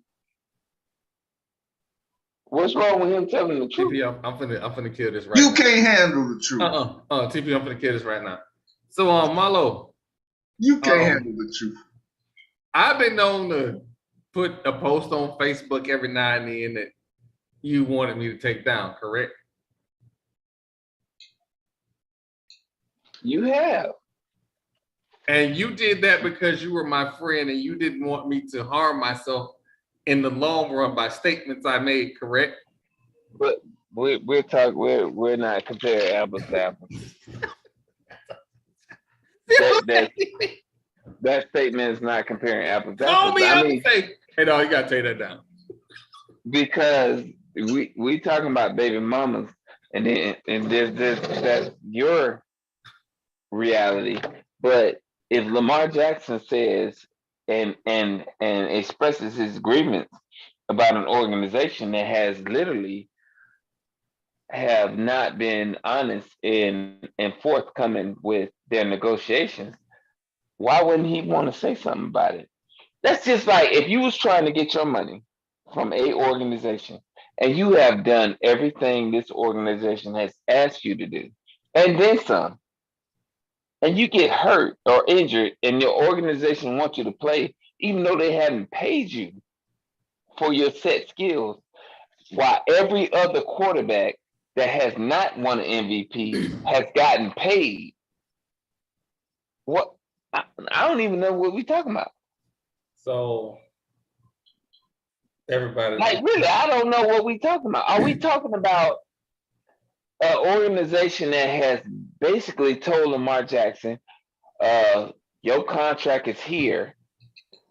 what's wrong with him telling the truth? TP, I'm finna kill this right now. You can't handle the truth. TP, I'm finna kill this right now. So, Marlo. You can't handle the truth. I've been known to put a post on Facebook every now and then that you wanted me to take down, correct? You have. And you did that because you were my friend and you didn't want me to harm myself in the long run by statements I made, correct? But we're not comparing apples to apples. That statement is not comparing apples to apples. Hey, no, you gotta take that down. Because we talking about baby mamas, and there's that's your reality. But if Lamar Jackson says and expresses his grievance about an organization that has literally have not been honest and forthcoming with their negotiations, why wouldn't he want to say something about it? That's just like if you was trying to get your money from a organization and you have done everything this organization has asked you to do, and then some, and you get hurt or injured, and your organization wants you to play, even though they haven't paid you for your set skills, while every other quarterback that has not won an MVP has gotten paid. What? I don't even know what we're talking about. So everybody, Like, really, I don't know what we're talking about. Are we talking about an organization that has basically told Lamar Jackson, your contract is here.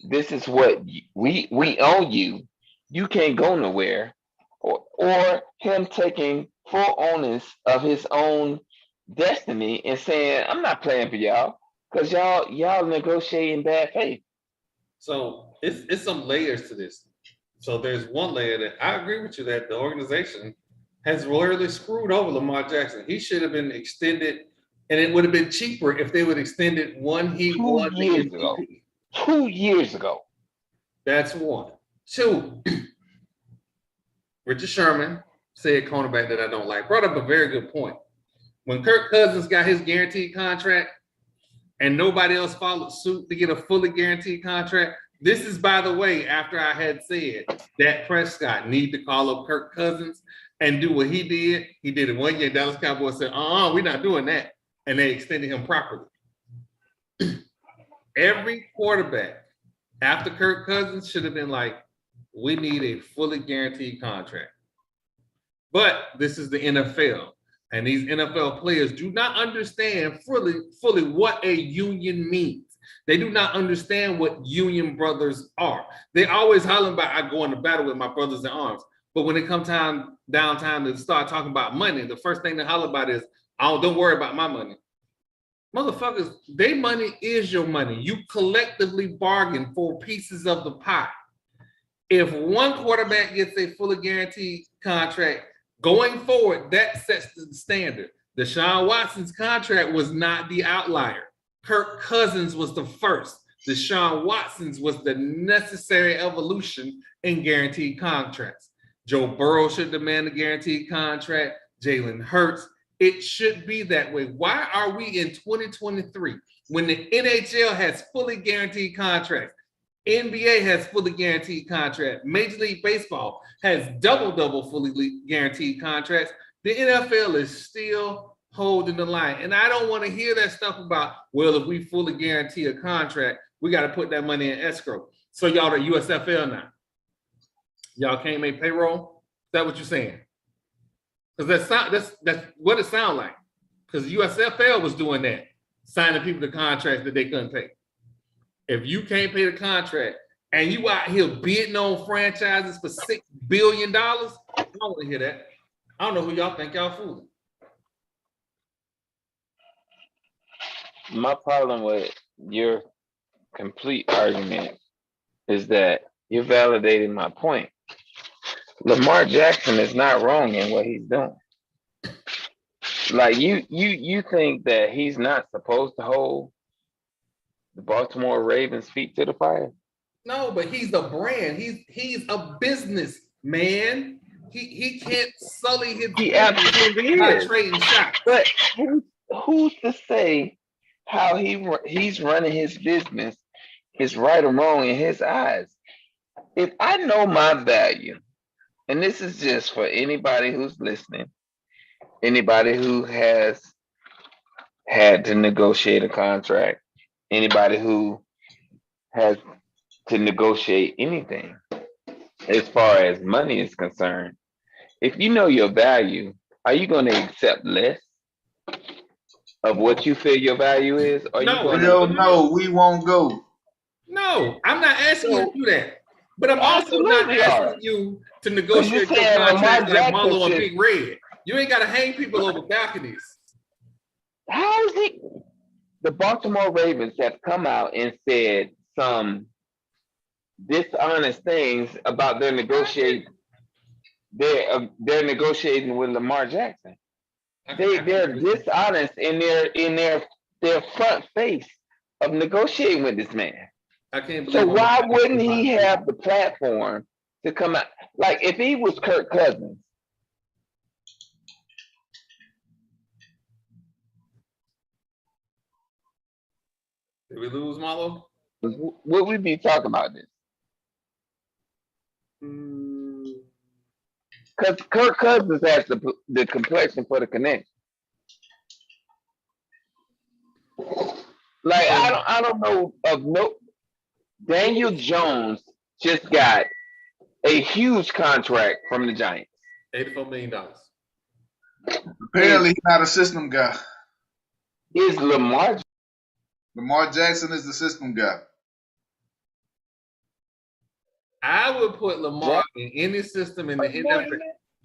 This is what we owe you. You can't go nowhere. Or him taking full onus of his own destiny and saying, I'm not playing for y'all because y'all negotiate in bad faith. so it's some layers to this. So there's one layer that I agree with you that the organization has royally screwed over Lamar Jackson. He should have been extended, and it would have been cheaper if they would extend it one he won the 2 years MVP. ago. 2 years ago. That's one. Two, Richard Sherman said cornerback that I don't like, brought up a very good point. When Kirk Cousins got his guaranteed contract and nobody else followed suit to get a fully guaranteed contract, this is, by the way, after I had said that Prescott need to call up Kirk Cousins and do what he did. He did it 1 year. Dallas Cowboys said, we're not doing that. And they extended him properly. Every quarterback after Kirk Cousins should have been like, we need a fully guaranteed contract. But this is the NFL. And these NFL players do not understand fully what a union means. They do not understand what union brothers are. They always hollering about, I go into battle with my brothers in arms. But when it comes time to start talking about money, the first thing they holler about is, don't worry about my money. Motherfuckers, their money is your money. You collectively bargain for pieces of the pie. If one quarterback gets a fully guaranteed contract, going forward, that sets the standard. Deshaun Watson's contract was not the outlier. Kirk Cousins was the first. Deshaun Watson's was the necessary evolution in guaranteed contracts. Joe Burrow should demand a guaranteed contract. Jalen Hurts. It should be that way. Why are we in 2023 when the NHL has fully guaranteed contracts? NBA has fully guaranteed contracts. Major League Baseball has double fully guaranteed contracts. The NFL is still holding the line. And I don't want to hear that stuff about, well, if we fully guarantee a contract, we got to put that money in escrow. So y'all are USFL now. Y'all can't make payroll? Is that what you're saying? Because that's what it sounds like. Because USFL was doing that, signing people to contracts that they couldn't pay. If you can't pay the contract and you out here bidding on franchises for $6 billion, I don't want to hear that. I don't know who y'all think y'all fooling. My problem with your complete argument is that you're validating my point. Lamar Jackson is not wrong in what he's doing. Like you think that he's not supposed to hold the Baltimore Ravens' feet to the fire? No, but he's a brand. He's a business man. He can't sully his He absolutely is. trading shots. But who's to say how he's running his business is right or wrong in his eyes? If I know my value, and this is just for anybody who's listening, anybody who has had to negotiate a contract, anybody who has to negotiate anything as far as money is concerned, if you know your value, are you going to accept less of what you feel your value is? Or no, we won't go. No, I'm not asking you to do that. But I'm also not Absolutely asking are. you to negotiate your saying Lamar contract like Jackson Marlo and should- Big Red. You ain't got to hang people over balconies. How is it? The Baltimore Ravens have come out and said some dishonest things about their negotiating. They're negotiating with Lamar Jackson. They're dishonest in their front face of negotiating with this man. I can't believe. So why wouldn't he have the platform to come out? Like if he was Kirk Cousins. Did we lose Marlo? Would we be talking about this? Because Kirk Cousins has the complexion for the connection. Like I don't know of no. Daniel Jones just got a huge contract from the Giants. $84 million. Apparently, he's not a system guy. Is Lamar Jackson is the system guy. I would put Lamar in any system in the NFL.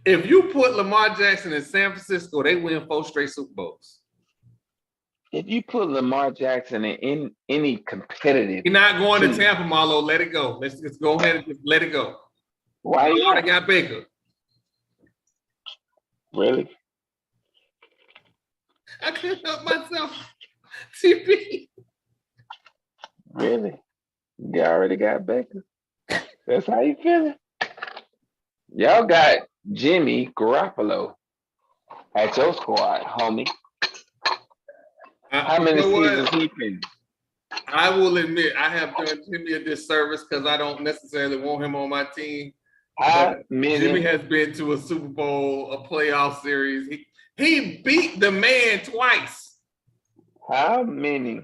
If you put Lamar Jackson in San Francisco, they win 4 straight Super Bowls. If you put Lamar Jackson in any competitive, He's not going to Tampa, Marlo. Let it go. Let's just go ahead and just let it go. Why? You already got Baker. Really? I couldn't help myself. TP. Really? You already got Baker. That's how you feeling? Y'all got Jimmy Garoppolo at your squad, homie. How many seasons he finished? I will admit I have done Jimmy a disservice because I don't necessarily want him on my team. Jimmy has been to a Super Bowl, a playoff series. He beat the man twice. How many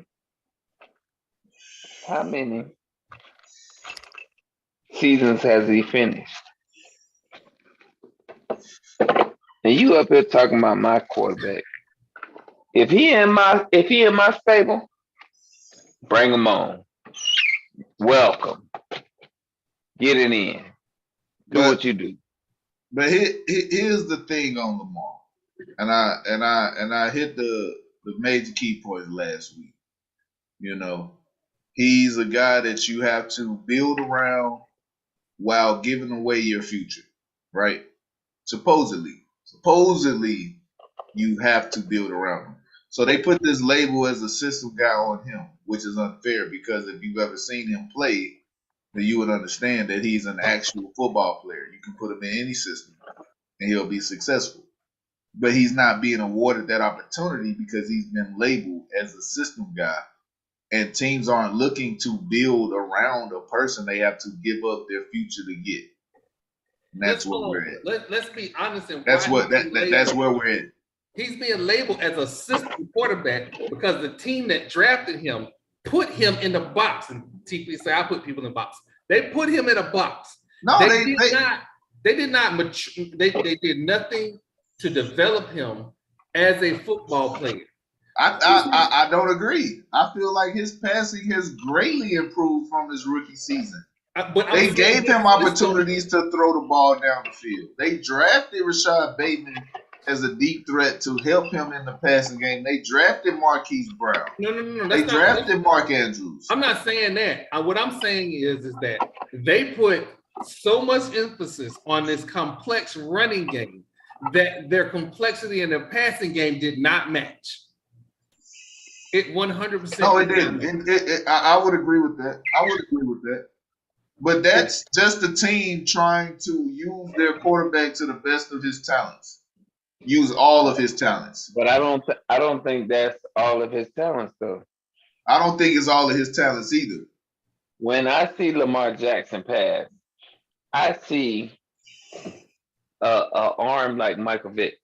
seasons has he finished? And you up here talking about my quarterback. If he in my stable, bring him on. Welcome. Get it in. Do what you do. But here's the thing on Lamar, and I hit the major key points last week. You know, he's a guy that you have to build around while giving away your future, right? Supposedly, you have to build around him. So they put this label as a system guy on him, which is unfair because if you've ever seen him play, then you would understand that he's an actual football player. You can put him in any system and he'll be successful. But he's not being awarded that opportunity because he's been labeled as a system guy. And teams aren't looking to build around a person they have to give up their future to get. And that's what we're at. Let's be honest. That's where we're at. He's being labeled as a system quarterback because the team that drafted him put him in the box. And TP say, I put people in the box. They put him in a box. No, they did nothing to develop him as a football player. I don't agree. I feel like his passing has greatly improved from his rookie season. They gave him opportunities to throw the ball down the field. They drafted Rashad Bateman as a deep threat to help him in the passing game. They drafted Marquise Brown. No. They drafted Mark Andrews. I'm not saying that. What I'm saying is that they put so much emphasis on this complex running game that their complexity in their passing game did not match. It 100%. No, it didn't. I would agree with that. But that's just the team trying to use their quarterback to the best of his talents. Use all of his talents. But I don't think that's all of his talents, though. I don't think it's all of his talents either. When I see Lamar Jackson pass, I see a arm like Michael Vick.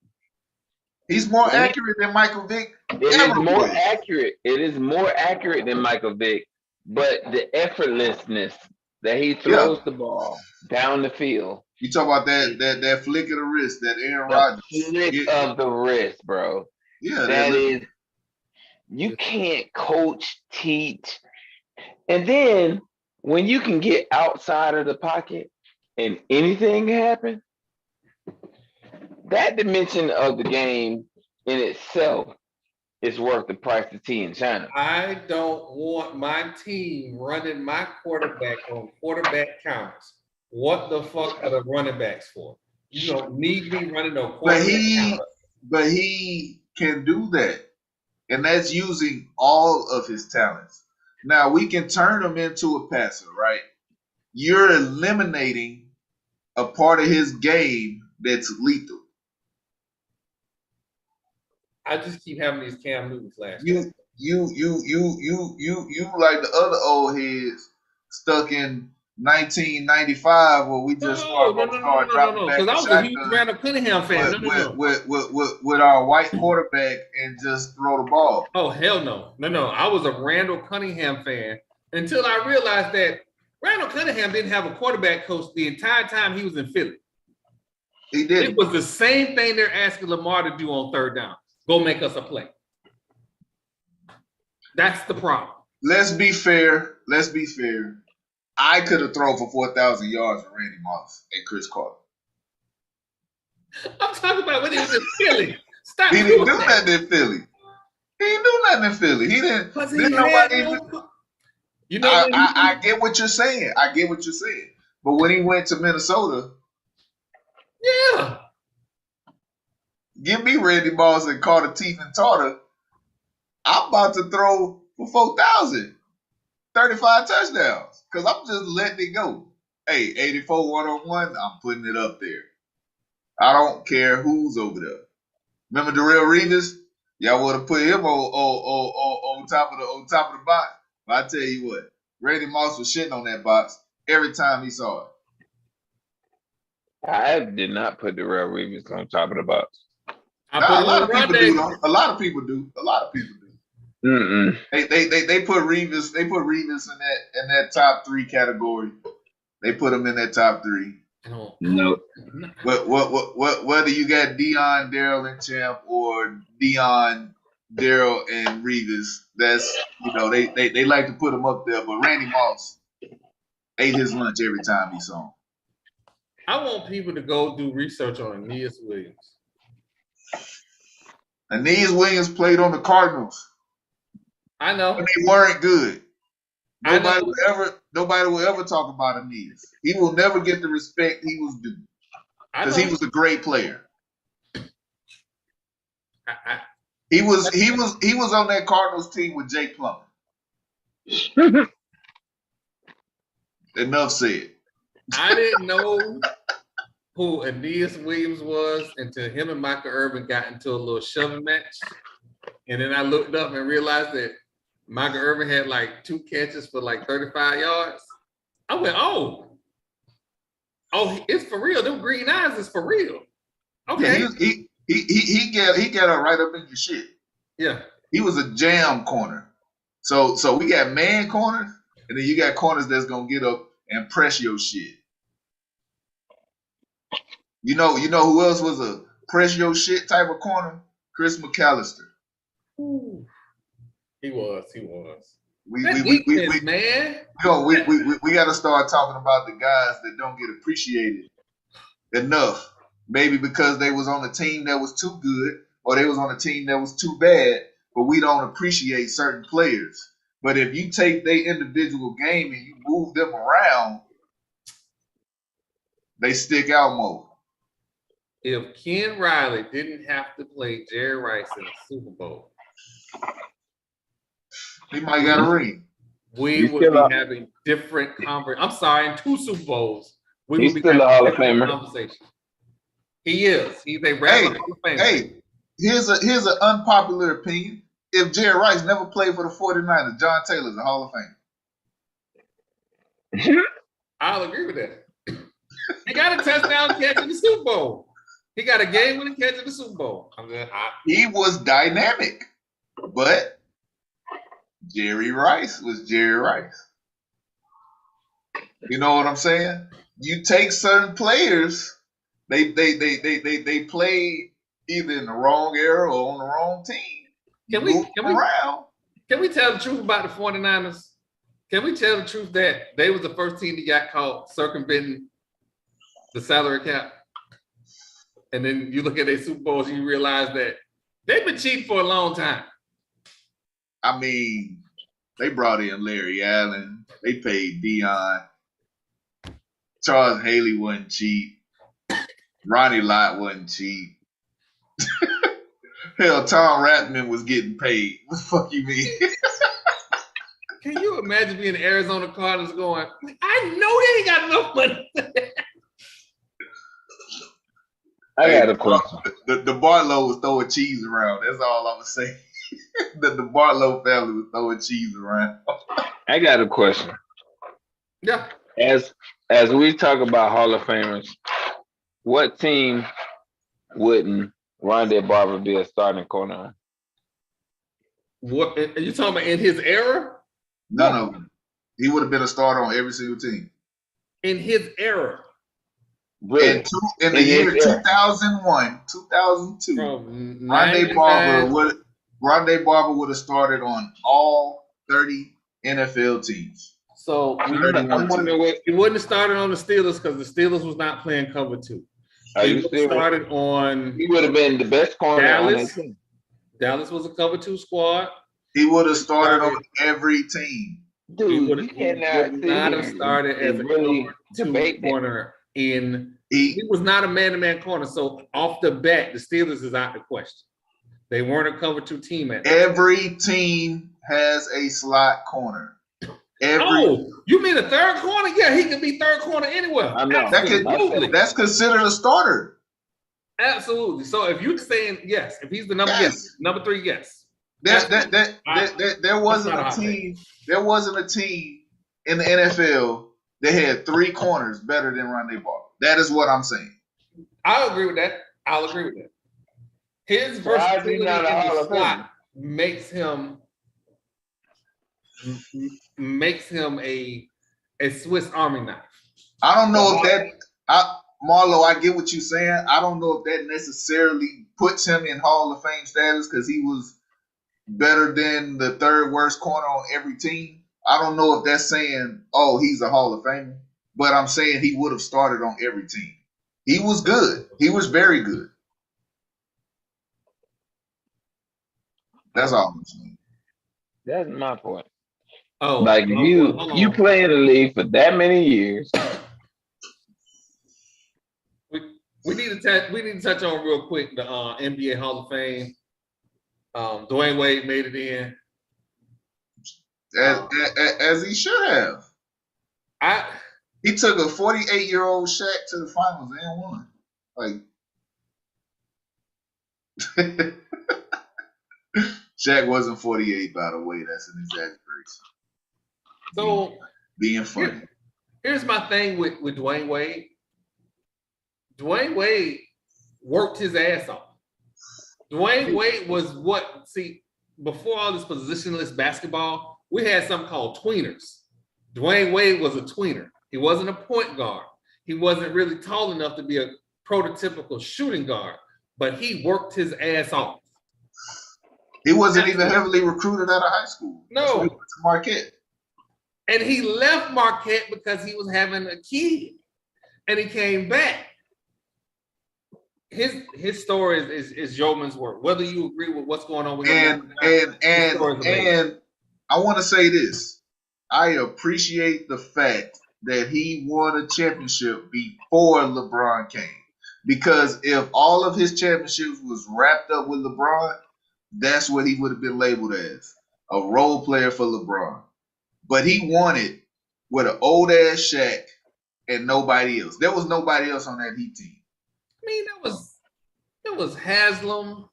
He's more accurate than Michael Vick. It is more accurate. It is more accurate than Michael Vick, but the effortlessness that he throws the ball down the field. You talk about that flick of the wrist, that Aaron Rodgers flick of the wrist, bro. Yeah, that is. You can't coach, teach, and then when you can get outside of the pocket and anything can happen, that dimension of the game in itself is worth the price of tea in China. I don't want my team running my quarterback on quarterback counters. What the fuck are the running backs for? You don't need me running no quarterback counter. But he can do that. And that's using all of his talents. Now, we can turn him into a passer, right? You're eliminating a part of his game that's lethal. I just keep having these Cam Newton flashes. You like the other old heads stuck in 1995 where we just No. Because I was a huge Randall Cunningham fan. With our white quarterback and just throw the ball. Oh, hell no. No. I was a Randall Cunningham fan until I realized that Randall Cunningham didn't have a quarterback coach the entire time he was in Philly. He did. It was the same thing they're asking Lamar to do on third down. Go make us a play. That's the problem. Let's be fair. I could have thrown for 4,000 yards with Randy Moss and Chris Carter. I'm talking about when he was in Philly. Stop. He didn't do nothing in Philly. He didn't. You know, I get what you're saying. But when he went to Minnesota, yeah. Give me Randy Moss and Carter Teeth and Tarter. I'm about to throw for 4,000, 35 touchdowns, because I'm just letting it go. Hey, 84 one-on-one, I'm putting it up there. I don't care who's over there. Remember Darrelle Revis? Y'all would have put him on top of the box. But I tell you what, Randy Moss was shitting on that box every time he saw it. I did not put the Darrelle Revis on top of the box. A lot of people do. A lot of people do. Mm-mm. They put Revis. They put Revis in that top 3 category. They put him in that top 3. No. Whether you got Dion, Darrell, and Champ, or Dion, Darrell, and Revis, that's they like to put him up there. But Randy Moss ate his lunch every time he saw him. I want people to go do research on Aeneas Williams. Aeneas Williams played on the Cardinals. I know. And they weren't good. Nobody will ever talk about Aeneas. He will never get the respect he was due. Because he was a great player. He was on that Cardinals team with Jake Plummer. Enough said. I didn't know who Aeneas Williams was until him and Michael Irvin got into a little shoving match. And then I looked up and realized that Michael Irvin had like 2 catches for like 35 yards. I went, oh, it's for real. Them green eyes is for real. Okay. Yeah, he got her right up in your shit. Yeah. He was a jam corner. So we got man corners, and then you got corners that's gonna get up and press your shit. You know who else was a press your shit type of corner? Chris McAllister. Ooh. He was. We man. got to start talking about the guys that don't get appreciated enough. Maybe because they was on a team that was too good, or they was on a team that was too bad. But we don't appreciate certain players. But if you take their individual game and you move them around, they stick out more. If Ken Riley didn't have to play Jerry Rice in the Super Bowl, he might got a ring. We would be having different conversations. I'm sorry, in 2 Super Bowls, we would be still having a Hall of different Famer. conversations. He is. He's a regular Hall of Famer. Hey, here's an unpopular opinion. If Jerry Rice never played for the 49ers, John Taylor's a Hall of Famer. I'll agree with that. He got a touchdown catch in the Super Bowl. He got a game-winning catch in the Super Bowl. He was dynamic, but Jerry Rice was Jerry Rice. You know what I'm saying? You take certain players, they play either in the wrong era or on the wrong team. Can we tell the truth about the 49ers? Can we tell the truth that they was the first team that got caught circumventing the salary cap? And then you look at their Super Bowls and you realize that they've been cheating for a long time. I mean, they brought in Larry Allen. They paid Dion. Charles Haley wasn't cheap. Ronnie Lott wasn't cheap. Hell, Tom Rathman was getting paid. What the fuck you mean? Can you imagine being Arizona Cardinals going, I know they ain't got enough money. I got a question. The Barlow was throwing cheese around. That's all I'm going to say. the Barlow family was throwing cheese around. I got a question. Yeah. As we talk about Hall of Famers, what team wouldn't Rondé Barber be a starting corner on? What are you talking about in his era? None of them. He would have been a starter on every single team. In his era. Really? In the year 2001, 2002, Rondé Barber would have started on all 30 NFL teams. So he wouldn't have started on the Steelers because the Steelers was not playing cover 2. He would have started on. He would have been the best corner on that team. Dallas was a cover 2 squad. He would have started on every team. Dude, he would not have started as a really cover 2 corner in. He was not a man-to-man corner. So off the bat, the Steelers is out the question. They weren't a cover 2 team at that. Every team has a slot corner. You mean a third corner? Yeah, he can be third corner anywhere. I know. That's considered a starter. Absolutely. So if you're saying yes, if he's the number number 3, yes. There wasn't a team. There wasn't a team in the NFL that had 3 corners better than Rondé Barber. That is what I'm saying. I'll agree with that. His versatility in the slot makes him a Swiss Army knife. I don't know if Marlo, I get what you're saying. I don't know if that necessarily puts him in Hall of Fame status because he was better than the 3rd worst corner on every team. I don't know if that's saying, oh, he's a Hall of Famer, but I'm saying he would have started on every team. He was good. He was very good. That's all I'm saying. That's my point. You play in the league for that many years. We need to touch on real quick the NBA Hall of Fame. Dwayne Wade made it in. As he should have. He took a 48-year-old Shaq to the finals and won. Shaq wasn't 48, by the way. That's an exaggeration. So being funny. Here's my thing with Dwayne Wade. Dwayne Wade worked his ass off. Dwayne Wade was before all this positionless basketball, we had something called tweeners. Dwayne Wade was a tweener. He wasn't a point guard. He wasn't really tall enough to be a prototypical shooting guard, but he worked his ass off. He wasn't even heavily recruited out of high school. No. He went to Marquette. And he left Marquette because he was having a kid. And he came back. His story is yeoman's work. Whether you agree with what's going on with him. And I want to say this. I appreciate the fact that he won a championship before LeBron came. Because if all of his championships was wrapped up with LeBron, that's what he would have been labeled as, a role player for LeBron. But he won it with an old-ass Shaq and nobody else. There was nobody else on that Heat team. I mean, it was Haslam.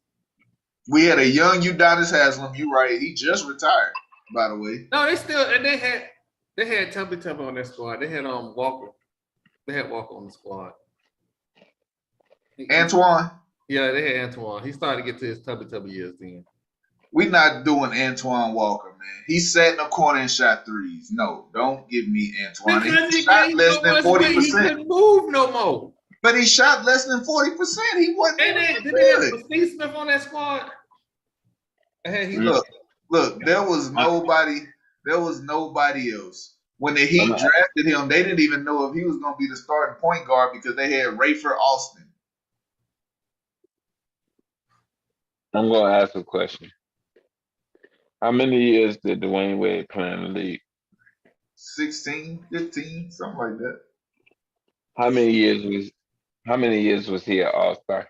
We had a young Udonis Haslam. You right. He just retired, by the way. No, they had Tubby on that squad. They had Walker. They had Walker on the squad. Antoine? Yeah, they had Antoine. He started to get to his Tubby years then. We're not doing Antoine Walker, man. He sat in the corner and shot threes. No, don't give me Antoine. He shot less than 40%. He couldn't move no more. But he shot less than 40%. He wasn't. Did they have Steve Smith on that squad? Look, there was nobody There was nobody else. When the Heat drafted him, they didn't even know if he was going to be the starting point guard because they had Rayford Austin. I'm going to ask a question. How many years did Dwayne Wade play in the league? 16, 15, something like that. How many years was he an All-Star?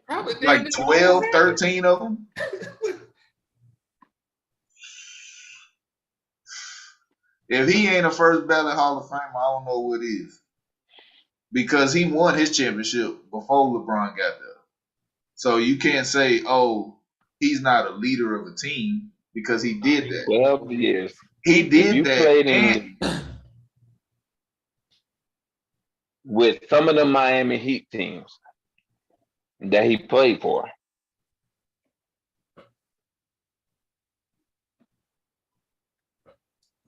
Probably Like 12, 13 of them. If he ain't a first ballot Hall of Famer, I don't know what is. Because he won his championship before LeBron got there. So you can't say, oh, he's not a leader of a team because he did that. 12 years. He did that. Played in with some of the Miami Heat teams that he played for.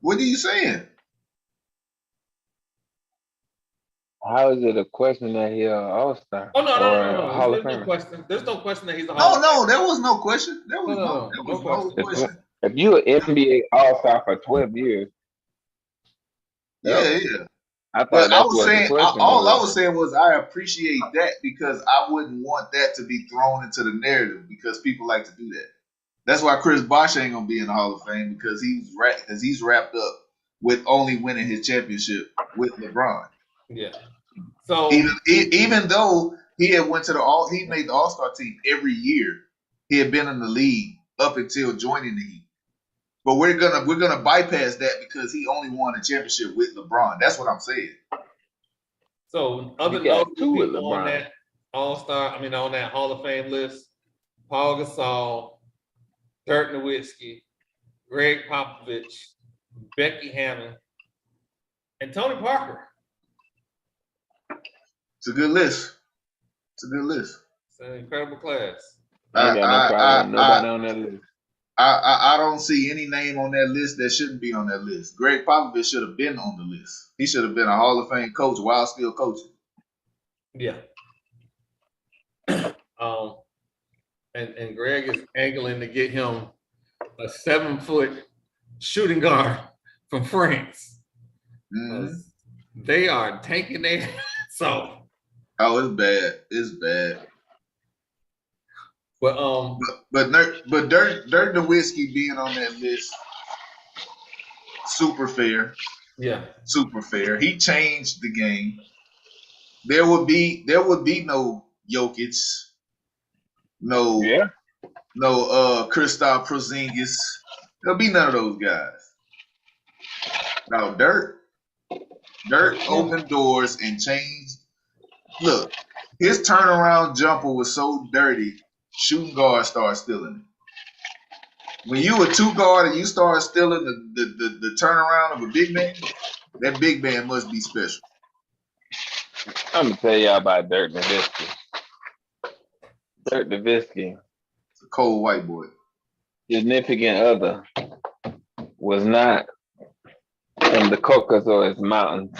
What are you saying? How is it a question that he's an All-Star? Oh, no. Hall of There's no Famer? question. There's no question that he's a Hall of Famer. No, there was no question. There was No no question. If you're an NBA All-Star for 12 years, Yeah. I thought But I that's was what saying, the question all was. I was saying was I appreciate that because I wouldn't want that to be thrown into the narrative because people like to do that. That's why Chris Bosh ain't gonna be in the Hall of Fame because he's wrapped up with only winning his championship with LeBron. Yeah. So even though he had went to he made the All-Star team every year. He had been in the league up until joining the Heat. But we're gonna bypass that because he only won a championship with LeBron. That's what I'm saying. So other got two with people on LeBron. that on that Hall of Fame list, Paul Gasol, Dirk Nowitzki, Greg Popovich, Becky Hammond, and Tony Parker. It's a good list. It's an incredible class. I ain't got no problem with nobody on that list. I don't see any name on that list that shouldn't be on that list. Greg Popovich should have been on the list. He should have been a Hall of Fame coach while still coaching. Yeah. And Greg is angling to get him a 7-foot shooting guard from France. Mm-hmm. They are tanking their so. Oh, it's bad. It's bad. But Dirk Nowitzki being on that list, super fair. Yeah, super fair. He changed the game. There would be no Jokic, no Kristaps Porzingis. There'll be none of those guys. Now Dirk opened doors and changed. Look, his turnaround jumper was so dirty. Shooting guards start stealing it. When you a 2 guard and you start stealing the turnaround of a big man, that big man must be special. I'm gonna tell y'all about Dirk Nowitzki. Dirk Nowitzki, It's a cold white boy. Significant other was not in the Caucasus Mountains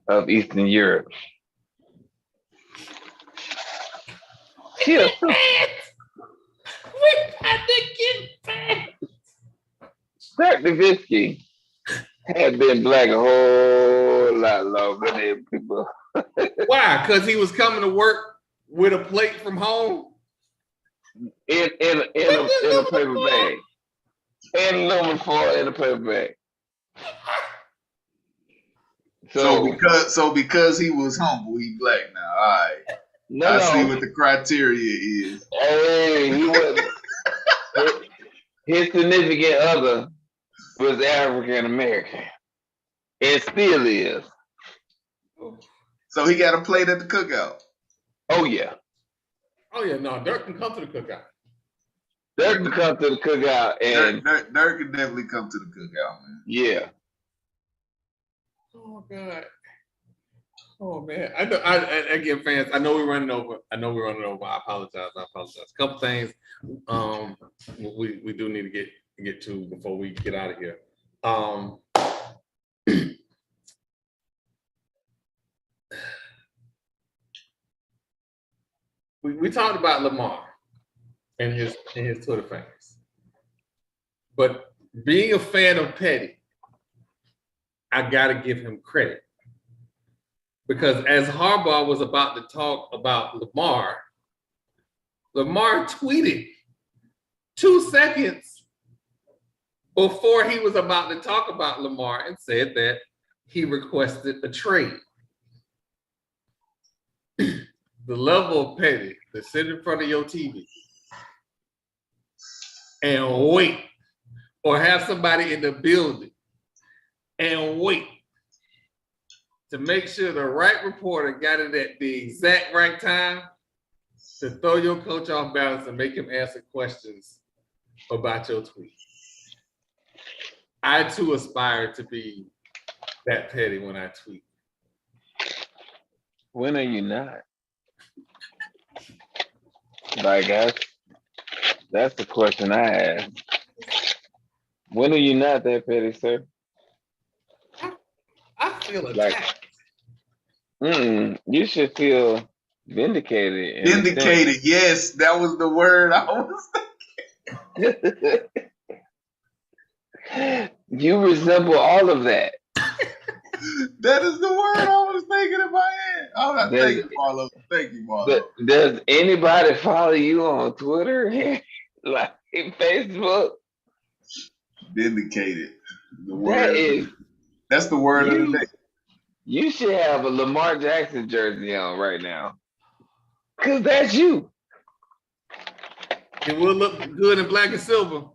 of Eastern Europe. We had to get back. Dirk Nowitzki had been black a whole lot longer than people. Why? Because he was coming to work with a plate from home? In a paper bag. In aluminum foil in a paper bag. So because he was humble, he black now. All right. I see what the criteria is. Hey, he wasn't. His significant other was African American. It still is. So he got a plate at the cookout. Oh yeah. Oh yeah, no, Dirk can come to the cookout. Dirk can come to the cookout and Dirk can definitely come to the cookout, man. Yeah. Oh God. Oh man. Again, fans, I know we're running over. I apologize. A couple things we do need to get to before we get out of here. We talked about Lamar and his Twitter fans, but being a fan of Petty, I gotta give him credit. Because as Harbaugh was about to talk about Lamar tweeted 2 seconds before he was about to talk about Lamar and said that he requested a trade. The level of Petty to sit in front of your TV and wait, or have somebody in the building and wait to make sure the right reporter got it at the exact right time to throw your coach off balance and make him answer questions about your tweet. I too aspire to be that petty when I tweet. When are you not? Like that's the question I ask. When are you not that petty, sir? I feel attacked. You should feel vindicated. Vindicated, yes, that was the word I was thinking. You resemble all of that. That is the word I was thinking in my head. Thank you, Marlo. Thank you, Marlo. Does anybody follow you on Twitter? Like Facebook? Vindicated. The word. That's the word of the day. You should have a Lamar Jackson jersey on right now. Because that's you. It will look good in black and silver.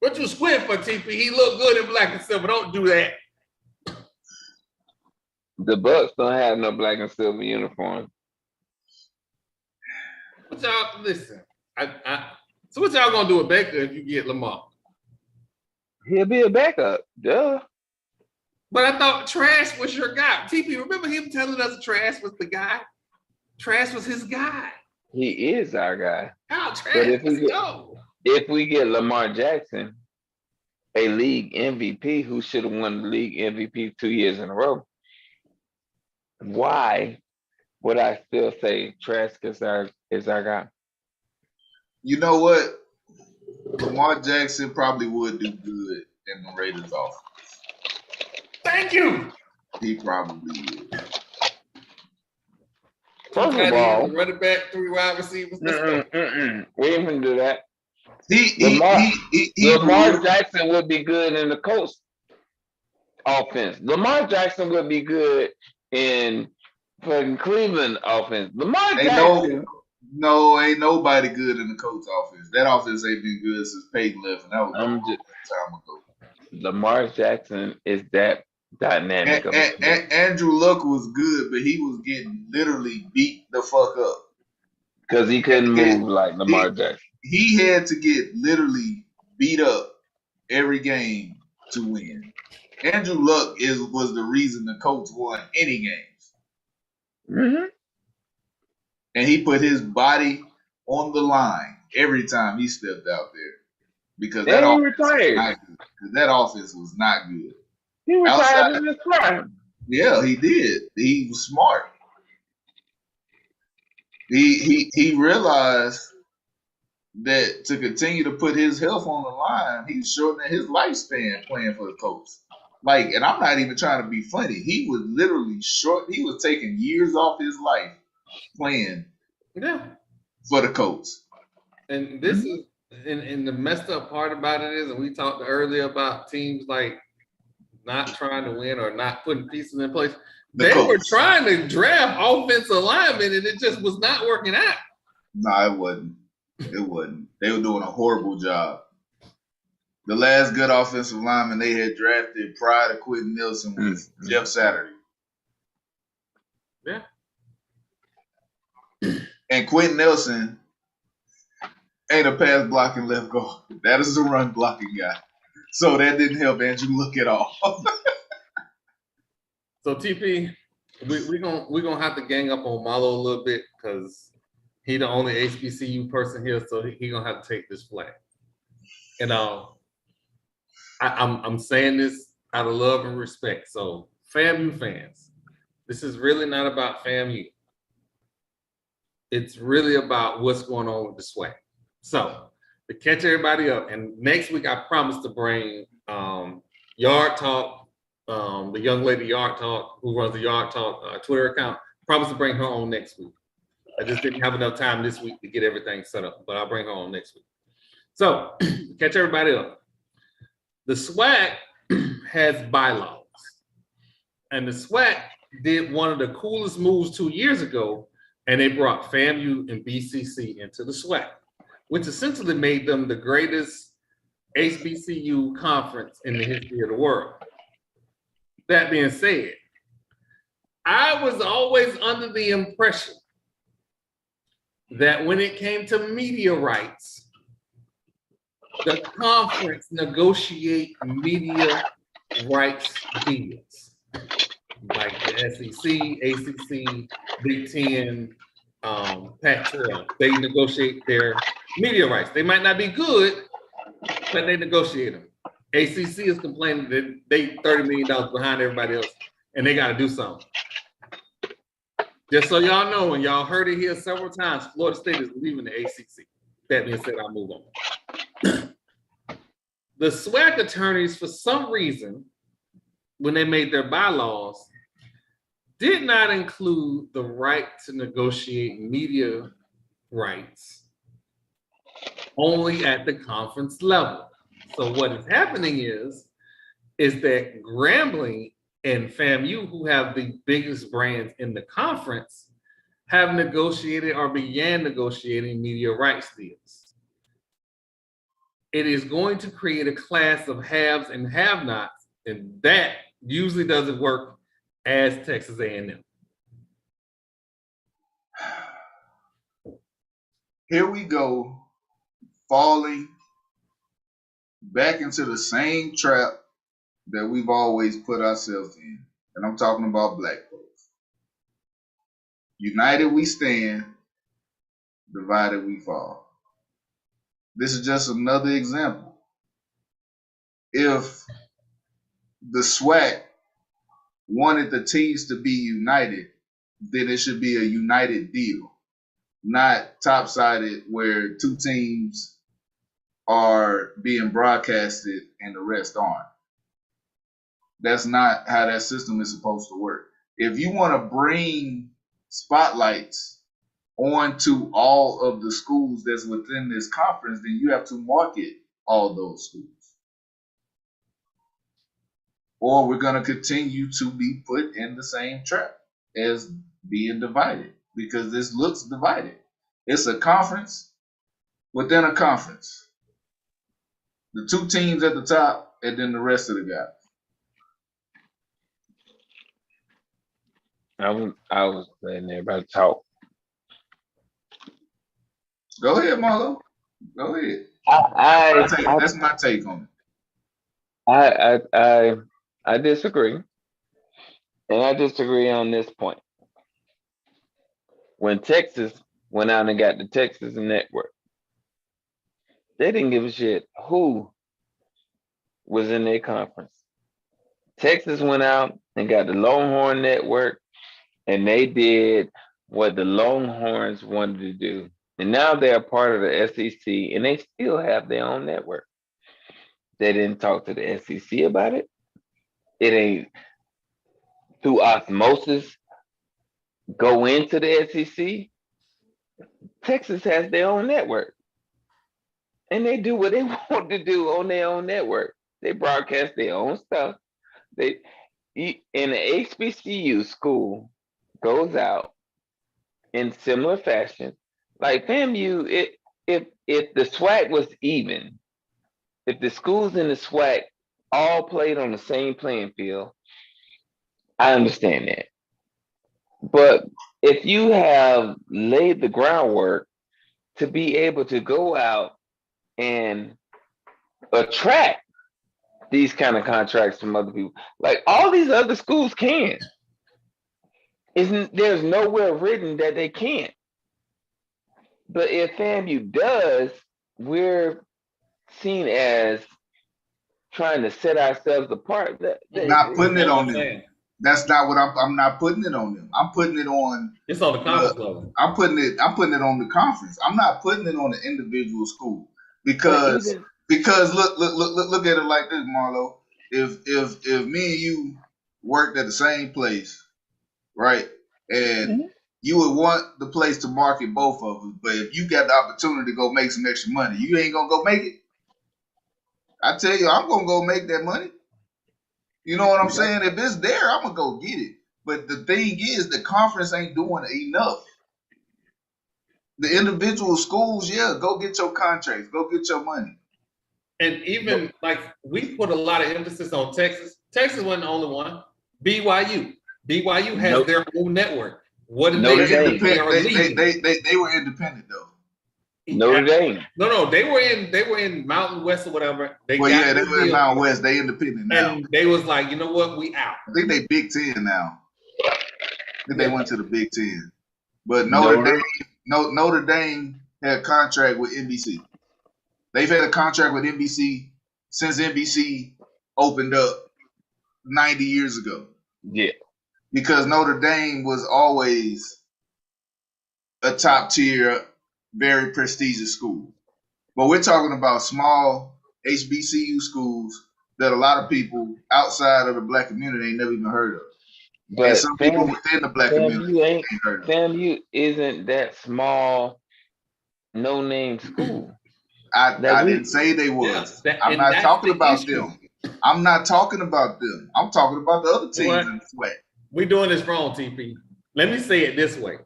What you squint for, TP? He look good in black and silver. Don't do that. The Bucks don't have no black and silver uniform. What y'all listen? So what y'all gonna do with Baker if you get Lamar? He'll be a backup, duh. But I thought Trash was your guy. TP, remember him telling us Trash was the guy? Trash was his guy. He is our guy. How Trash? If we get Lamar Jackson, a league MVP who should have won the league MVP 2 years in a row, why would I still say Trask is our guy? You know what? Lamar Jackson probably would do good in the Raiders offense. Thank you. He probably would. First of all, running back, 3 wide receivers. We ain't gonna do that. Lamar Jackson would be good in the Colts offense. Lamar Jackson would be good in Cleveland offense. Lamar Jackson. Ain't nobody good in the Colts offense. That offense ain't been good since Peyton left, and that was a long time ago. Lamar Jackson is that dynamic. Andrew Luck was good, but he was getting literally beat the fuck up. Because he couldn't move like Lamar Jackson. He had to get literally beat up every game to win. Andrew Luck was the reason the Colts won any games. Mm-hmm. And he put his body on the line every time he stepped out there. Because that offense was not good. He retired in his prime. Yeah, he did. He was smart. He realized that to continue to put his health on the line, he's shortening his lifespan playing for the Colts. Like, and I'm not even trying to be funny. He was literally he was taking years off his life playing for the Colts. And this is, and the messed up part about it is, and we talked earlier about teams like not trying to win or not putting pieces in place. They were trying to draft offensive linemen, and it just was not working out. No, it wasn't. It wasn't. They were doing a horrible job. The last good offensive lineman they had drafted prior to Quentin Nelson was Jeff Saturday. Yeah. And Quentin Nelson ain't a pass blocking left guard. That is a run blocking guy. So that didn't help Andrew Luck at all. So TP, we're gonna have to gang up on Marlo a little bit because he the only HBCU person here, so he gonna have to take this flag. And I'm saying this out of love and respect. So FAMU fans, this is really not about FAMU. It's really about what's going on with the SWAC. So to catch everybody up, and next week I promise to bring Yard Talk, the young lady Yard Talk who runs the Yard Talk Twitter account. Promise to bring her on next week. I just didn't have enough time this week to get everything set up, but I'll bring her on next week. So catch everybody up. The SWAC has bylaws, and the SWAC did one of the coolest moves 2 years ago, and they brought FAMU and BCC into the SWAC, which essentially made them the greatest HBCU conference in the history of the world. That being said, I was always under the impression that when it came to media rights, the conference negotiate media rights deals, like the SEC, ACC, Big Ten, Pac-12. They negotiate their media rights. They might not be good, but they negotiate them. ACC is complaining that they $30 million behind everybody else, and they got to do something. Just so y'all know, and y'all heard it here several times, Florida State is leaving the ACC. That being said, I'll move on. The SWAC attorneys, for some reason, when they made their bylaws, did not include the right to negotiate media rights only at the conference level. So what is happening is that Grambling and FAMU, who have the biggest brands in the conference, have negotiated or began negotiating media rights deals. It is going to create a class of haves and have-nots, and that usually doesn't work as Texas A&M. Here we go, falling back into the same trap that we've always put ourselves in. And I'm talking about black folks. United we stand, divided we fall. This is just another example. If the SWAC wanted the teams to be united, then it should be a united deal, not top-sided where two teams are being broadcasted and the rest aren't. That's not how that system is supposed to work. If you want to bring spotlights onto all of the schools that's within this conference, then you have to market all those schools. Or we're going to continue to be put in the same trap as being divided, because this looks divided. It's a conference within a conference. The two teams at the top, and then the rest of the guys. I was letting everybody talk. Go ahead, Marlo. Go ahead. That's my take on it. I disagree, and I disagree on this point. When Texas went out and got the Texas Network, they didn't give a shit who was in their conference. Texas went out and got the Longhorn Network, and they did what the Longhorns wanted to do. And now they're part of the SEC, and they still have their own network. They didn't talk to the SEC about it. It ain't through osmosis go into the SEC. Texas has their own network, and they do what they want to do on their own network. They broadcast their own stuff. In the HBCU school goes out in similar fashion. Like FAMU, if the SWAC was even, if the schools in the SWAC all played on the same playing field, I understand that. But if you have laid the groundwork to be able to go out and attract these kind of contracts from other people, like all these other schools can, there's nowhere written that they can't. But if FAMU does, we're seen as trying to set ourselves apart. Not putting it on them. That's not what I'm not putting it on them. I'm putting it on. It's on the conference level. I'm putting it on the conference. I'm not putting it on the individual school But because even look at it like this, Marlo. If me and you worked at the same place, right, and you would want the place to market both of us, but if you got the opportunity to go make some extra money, you ain't gonna go make it. I tell you, I'm gonna go make that money. You know what I'm saying? If it's there, I'm gonna go get it. But the thing is, the conference ain't doing enough. The individual schools, yeah, go get your contracts, go get your money. And even like we put a lot of emphasis on Texas. Texas wasn't the only one. BYU has their own network. What did Notre they Dame. do? They were independent though. Notre Dame. No, they were in Mountain West or whatever. They were in Mountain West. They independent now. And they was like, you know what, we out. I think they Big Ten now. I think they went to the Big Ten. But Notre Dame had a contract with NBC. They've had a contract with NBC since NBC opened up 90 years ago. Yeah. Because Notre Dame was always a top tier, very prestigious school. But we're talking about small HBCU schools that a lot of people outside of the black community ain't never even heard of. But and some people within the black community ain't heard of. FAMU isn't that small, no-name school. I didn't say they was. Yeah, I'm not talking about issue. them. I'm not talking about them. I'm talking about the other teams in the SWAC. We're doing this wrong, TP. Let me say it this way.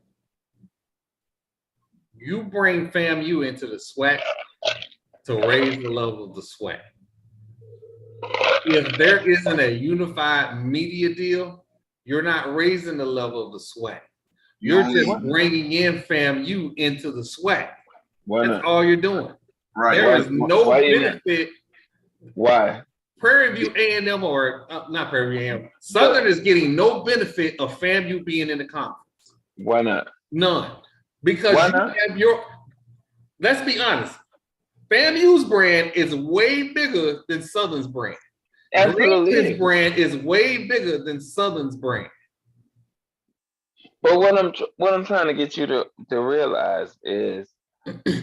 You bring FAMU into the SWAC to raise the level of the SWAC. If there isn't a unified media deal, you're not raising the level of the SWAC. You're just bringing in FAMU into the SWAC. That's all you're doing. Right. There is no benefit. Why? Prairie View A&M or not Prairie View A&M. Southern is getting no benefit of FAMU being in the conference. Why not? None. Because you have your, let's be honest, FAMU's brand is way bigger than Southern's brand. Absolutely. His brand is way bigger than Southern's brand. But what I'm trying to get you to realize is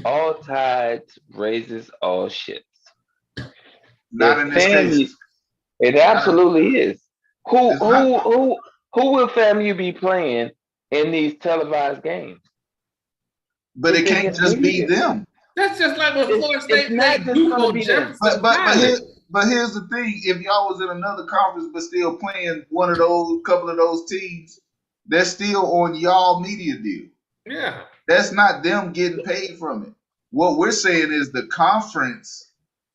all tides raises all ships. Not in this case. It absolutely is. Who will FAMU be playing in these televised games? But it can't just be them. That's just like when Florida State played Duke on Jefferson. But here's the thing: if y'all was in another conference but still playing one of those, couple of those teams, they're still on y'all media deal. Yeah, that's not them getting paid from it. What we're saying is the conference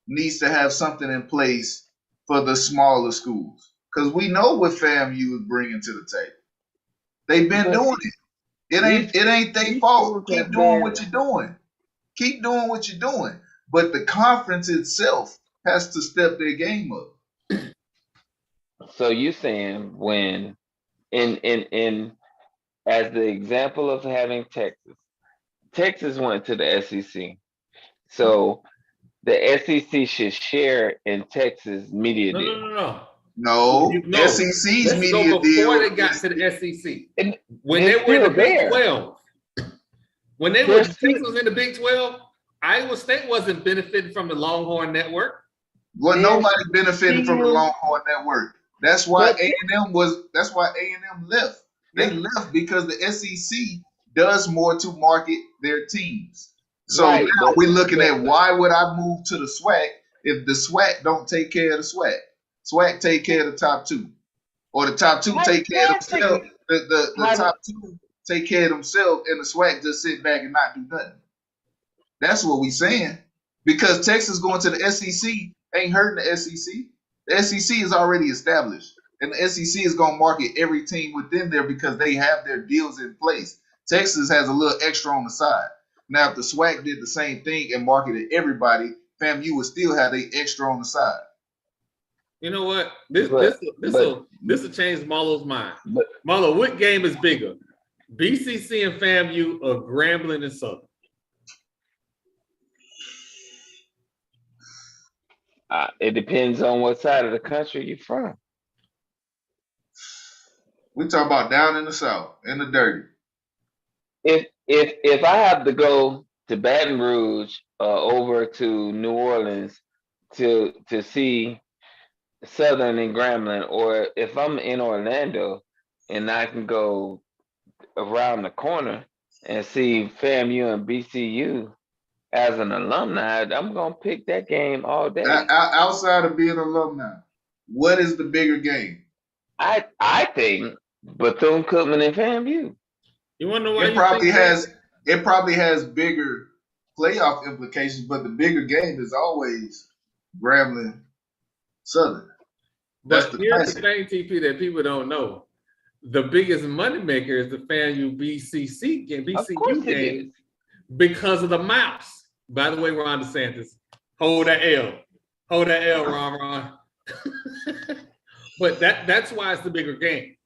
needs to have something in place for the smaller schools because we know what FAMU is bringing to the table. They've been doing it. It ain't their fault. Keep doing what you're doing. Keep doing what you're doing. But the conference itself has to step their game up. So you're saying when in as the example of having Texas went to the SEC. So the SEC should share in Texas media deal. No. SEC's media deal. Before they got to the SEC, when they were in the Big 12, when Texas was in the Big 12, Iowa State wasn't benefiting from the Longhorn Network. Well, nobody benefited from the Longhorn Network. That's why A&M left. They left because the SEC does more to market their teams. So now we're looking at why would I move to the SWAC if the SWAC don't take care of the SWAC? SWAC take care of the top two. Or the top two take care of themselves. The top two take care of themselves and the SWAC just sit back and not do nothing. That's what we saying. Because Texas going to the SEC ain't hurting the SEC. The SEC is already established. And the SEC is going to market every team within there because they have their deals in place. Texas has a little extra on the side. Now, if the SWAC did the same thing and marketed everybody, FAMU would still have the extra on the side. You know what? This will change Marlo's mind. Marlo, what game is bigger? BCC and FAMU or Grambling and Southern? It depends on what side of the country you're from. We talk about down in the South, in the dirty. If I have to go to Baton Rouge over to New Orleans to see Southern and Grambling, or if I'm in Orlando and I can go around the corner and see FAMU and BCU as an alumni, I'm gonna pick that game all day. Outside of being alumni, what is the bigger game? I think Bethune-Cookman and FAMU. You want to know why It probably has bigger playoff implications, but the bigger game is always Grambling Southern. That's But the here's classic. the thing, TP, that people don't know. The biggest moneymaker is the FAMU BCC game, Of course BCU it game, is. because of the mouse. By the way, Ron DeSantis, hold that L. Hold that L, Ron. But that's why it's the bigger game.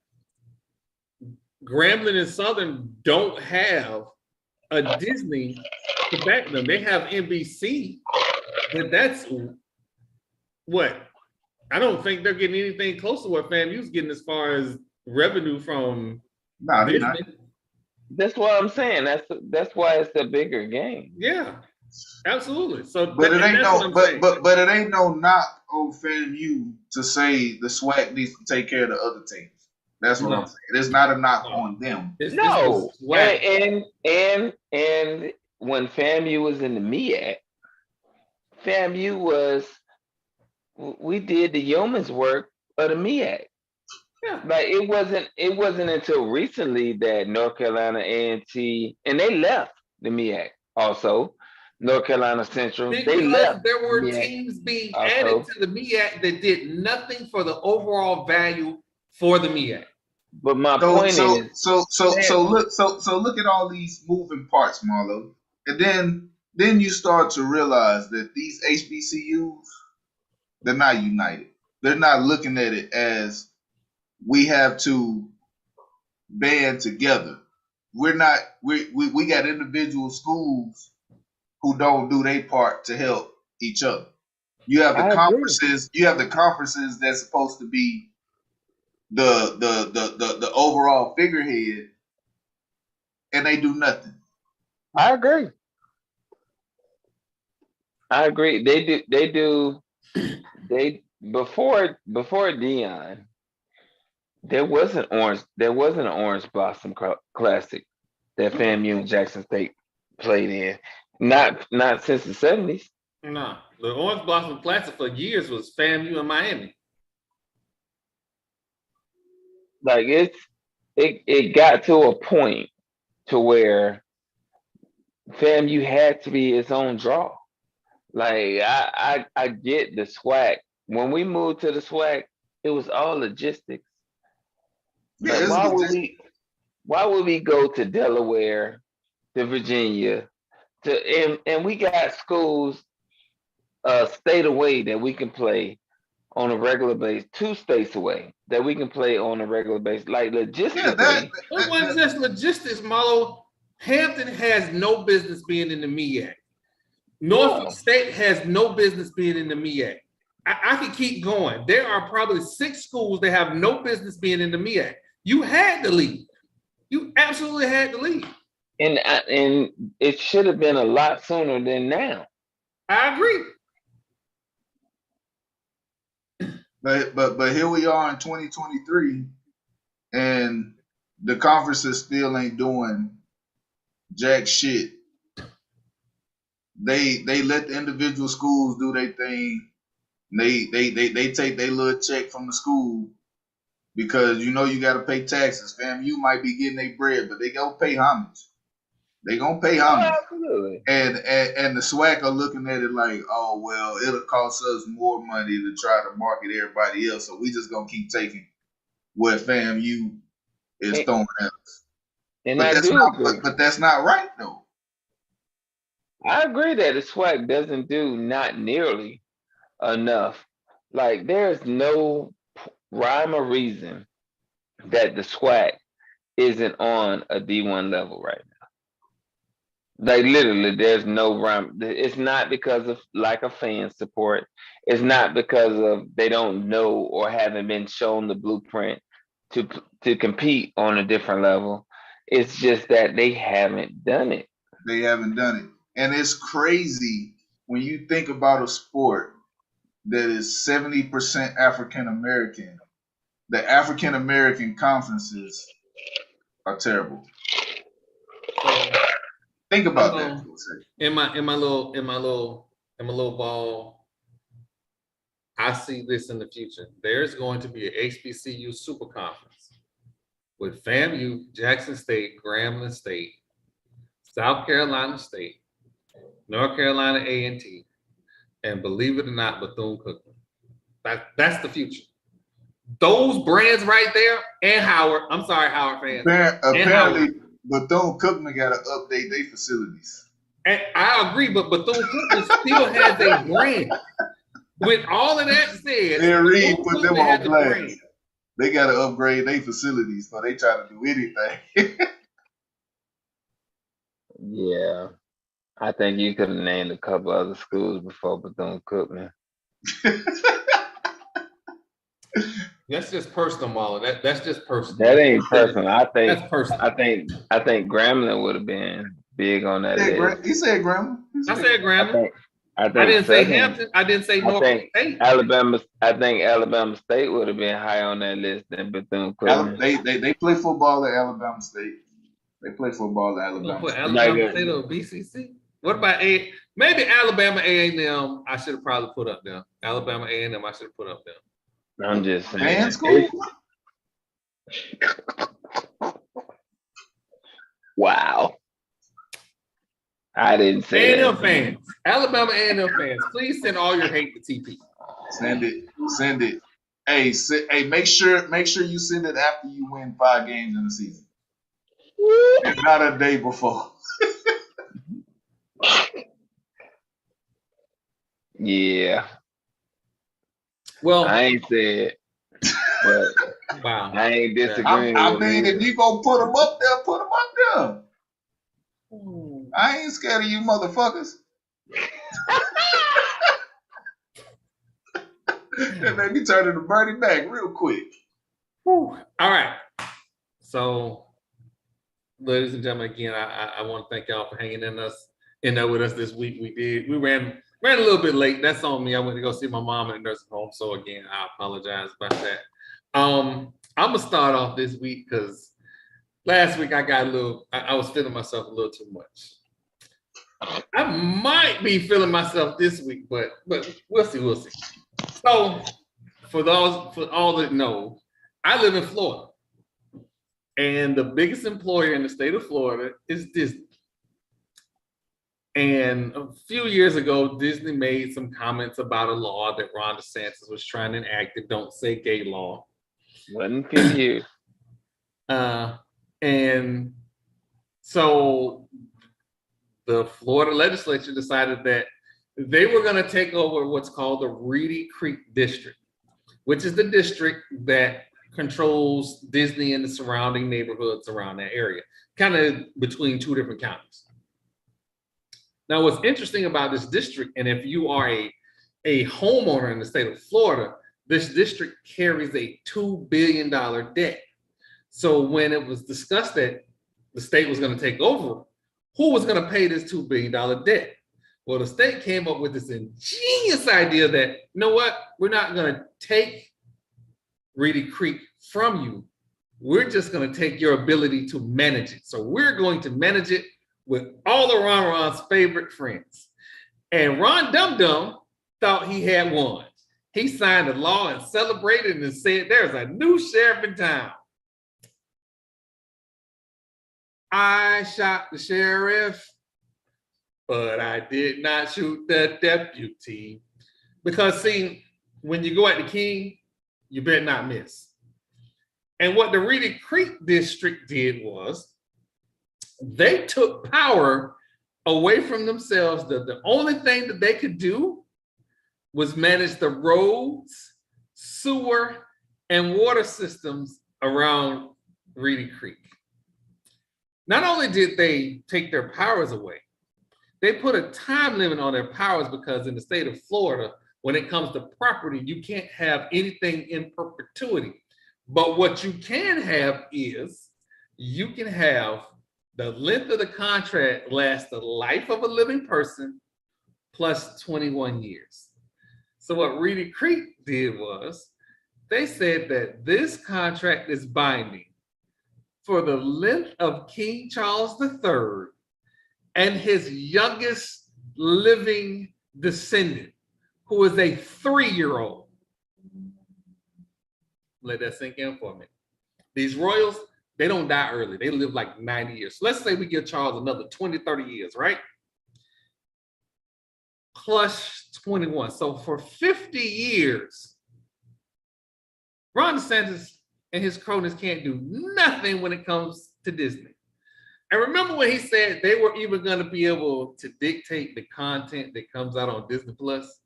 Grambling and Southern don't have a Disney to back them. They have NBC, but that's what I don't think they're getting anything close to what FAMU's getting as far as revenue from No, they're not. Disney. That's what I'm saying. That's why it's the bigger game. Yeah, absolutely. So, But it ain't that's no, what I'm saying. but it ain't no knock on FAMU to say the SWAC needs to take care of the other teams. That's what No. I'm saying. It's not a knock on them. It's No, whack. and when FAMU was in the MEAC, FAMU was we did the yeoman's work of the MEAC. Yeah. Like it wasn't until recently that North Carolina A&T and they left the MEAC also. North Carolina Central, they Because left. there were MEAC teams being also. added to the MEAC that did nothing for the overall value for the MEAC. But my point is, Look at all these moving parts, Marlo, and then you start to realize that these HBCUs, they're not united. They're not looking at it as we have to band together. We got individual schools who don't do their part to help each other. You have the conferences. You have the conferences that's supposed to be the overall figurehead, and they do nothing. I agree. They do. Before Dion, there was an Orange Blossom Classic that FAMU and Jackson State played in. Not since the 70s. No, the Orange Blossom Classic for years was FAMU in Miami. Like it got to a point to where FAMU had to be its own draw. Like I get the SWAC. When we moved to the SWAC, it was all logistics. Yeah, Like, why would we go to Delaware, to Virginia, and we got schools state away that we can play on a regular basis, 2 states away that we can play on a regular basis, like logistically. It wasn't just logistics, Marlo. Hampton has no business being in the MEAC. Norfolk State has no business being in the MEAC. I can keep going. There are probably 6 schools that have no business being in the MEAC. You had to leave. You absolutely had to leave. And it should have been a lot sooner than now. I agree. But here we are in 2023, and the conferences still ain't doing jack shit. They let the individual schools do their thing. They take their little check from the school because you got to pay taxes. You might be getting their bread, but they gonna pay homage. They gonna pay homage. Oh, absolutely. And the SWAC are looking at it like, oh well, it'll cost us more money to try to market everybody else, so we just gonna keep taking what FAMU is throwing at us. And But that's not right though. I agree that the SWAC doesn't do not nearly enough. Like there's no rhyme or reason that the SWAC isn't on a D1 level right now. Like literally, there's no rhyme. It's not because of lack of fan support. It's not because of they don't know or haven't been shown the blueprint to compete on a different level. It's just that they haven't done it. They haven't done it. And it's crazy when you think about a sport that is 70% African American. The African American conferences are terrible. Think about that for a second. In my little ball, I see this in the future. There's going to be an HBCU super conference with FAMU, Jackson State, Grambling State, South Carolina State, North Carolina A&T, and believe it or not, Bethune-Cookman. That's the future. Those brands right there, and Howard. I'm sorry, Howard fans. Apparently, Bethune-Cookman got to update their facilities. And I agree, but Bethune-Cookman still has a brand. With all of that said, Ed Reed put them on blast. Brand. They got to upgrade their facilities, so they try to do anything. Yeah. I think you could have named a couple other schools before Bethune-Cookman. That's just personal, Marlon. That's just personal. That ain't personal. I think that's personal. I think Grambling would have been big on that list. He said Grambling. I said Grambling. I didn't say Hampton. I didn't say North State. Alabama. I think Alabama State would have been high on that list than Bethune-Cookman. They play football at Alabama State. They play football at Alabama. Put Alabama State or BCC. What about maybe Alabama A&M? I should have probably put up there. Alabama A&M. I should have put up there. I'm just saying. Man school. Wow. I didn't say A&M that. fans, Alabama A&M fans, please send all your hate to TP. Send it. Hey, make sure you send it after you win 5 games in the season, and not a day before. Yeah. Well, I ain't said, but wow, I ain't disagreeing. I mean, if you gonna put them up there, put them up there. I ain't scared of you motherfuckers. That made me turn into Bernie back real quick. All right. So, ladies and gentlemen, again, I want to thank y'all for hanging in there with us this week. We ran a little bit late. That's on me. I went to go see my mom in the nursing home. So again, I apologize about that. I'm gonna start off this week because last week I was feeling myself a little too much. I might be feeling myself this week, but we'll see. So for all that know, I live in Florida. And the biggest employer in the state of Florida is Disney. And a few years ago, Disney made some comments about a law that Ron DeSantis was trying to enact, the Don't Say Gay law. Wasn't a few years. And so the Florida legislature decided that they were going to take over what's called the Reedy Creek District, which is the district that controls Disney and the surrounding neighborhoods around that area, kind of between 2 different counties. Now, what's interesting about this district, and if you are a homeowner in the state of Florida, this district carries a $2 billion debt. So when it was discussed that the state was going to take over, who was going to pay this $2 billion debt? Well, the state came up with this ingenious idea that, you know what, we're not going to take Reedy Creek from you. We're just going to take your ability to manage it. So we're going to manage it with all of Ron's favorite friends. And Ron Dum Dum thought he had won. He signed a law and celebrated and said, there's a new sheriff in town. I shot the sheriff, but I did not shoot the deputy. Because see, when you go at the king, you better not miss. And what the Reedy Creek District did was, they took power away from themselves. The only thing that they could do was manage the roads, sewer, and water systems around Reedy Creek. Not only did they take their powers away, they put a time limit on their powers because in the state of Florida, when it comes to property, you can't have anything in perpetuity. But what you can have is you can have the length of the contract last the life of a living person plus 21 years. So what Reedy Creek did was they said that this contract is binding for the length of King Charles III and his youngest living descendant, who is a 3-year-old. Let that sink in for a minute. These royals, they don't die early. They live like 90 years. So let's say we give Charles another 20, 30 years, right? Plus 21. So for 50 years, Ron DeSantis and his cronies can't do nothing when it comes to Disney. And remember when he said they were even going to be able to dictate the content that comes out on Disney Plus?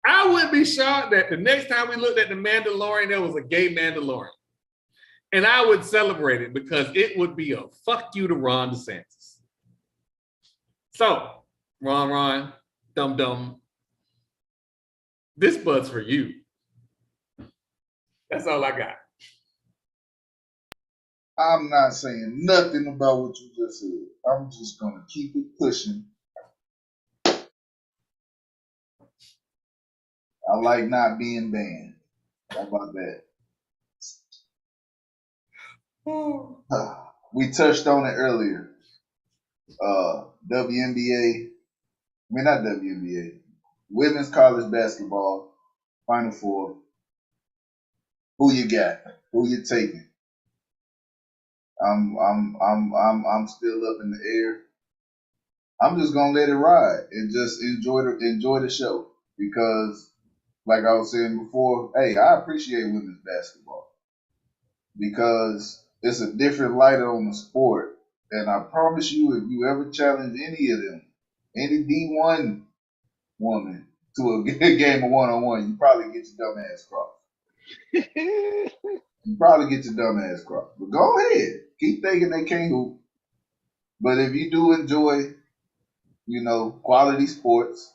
I wouldn't be shocked that the next time we looked at The Mandalorian, there was a gay Mandalorian. And I would celebrate it because it would be a fuck you to Ron DeSantis. So, Ron, dum, this bud's for you. That's all I got. I'm not saying nothing about what you just said. I'm just gonna keep it pushing. I like not being banned. How about that? We touched on it earlier. WNBA, not WNBA, women's college basketball, Final Four. Who you got? Who you taking? I'm still up in the air. I'm just gonna let it ride and just enjoy the show because, like I was saying before, hey, I appreciate women's basketball because it's a different light on the sport. And I promise you, if you ever challenge any of them, any D1 woman to a game of one-on-one, you probably get your dumb ass crossed. You probably get your dumb ass crossed. But go ahead. Keep thinking they can't hoop. But if you do enjoy, quality sports,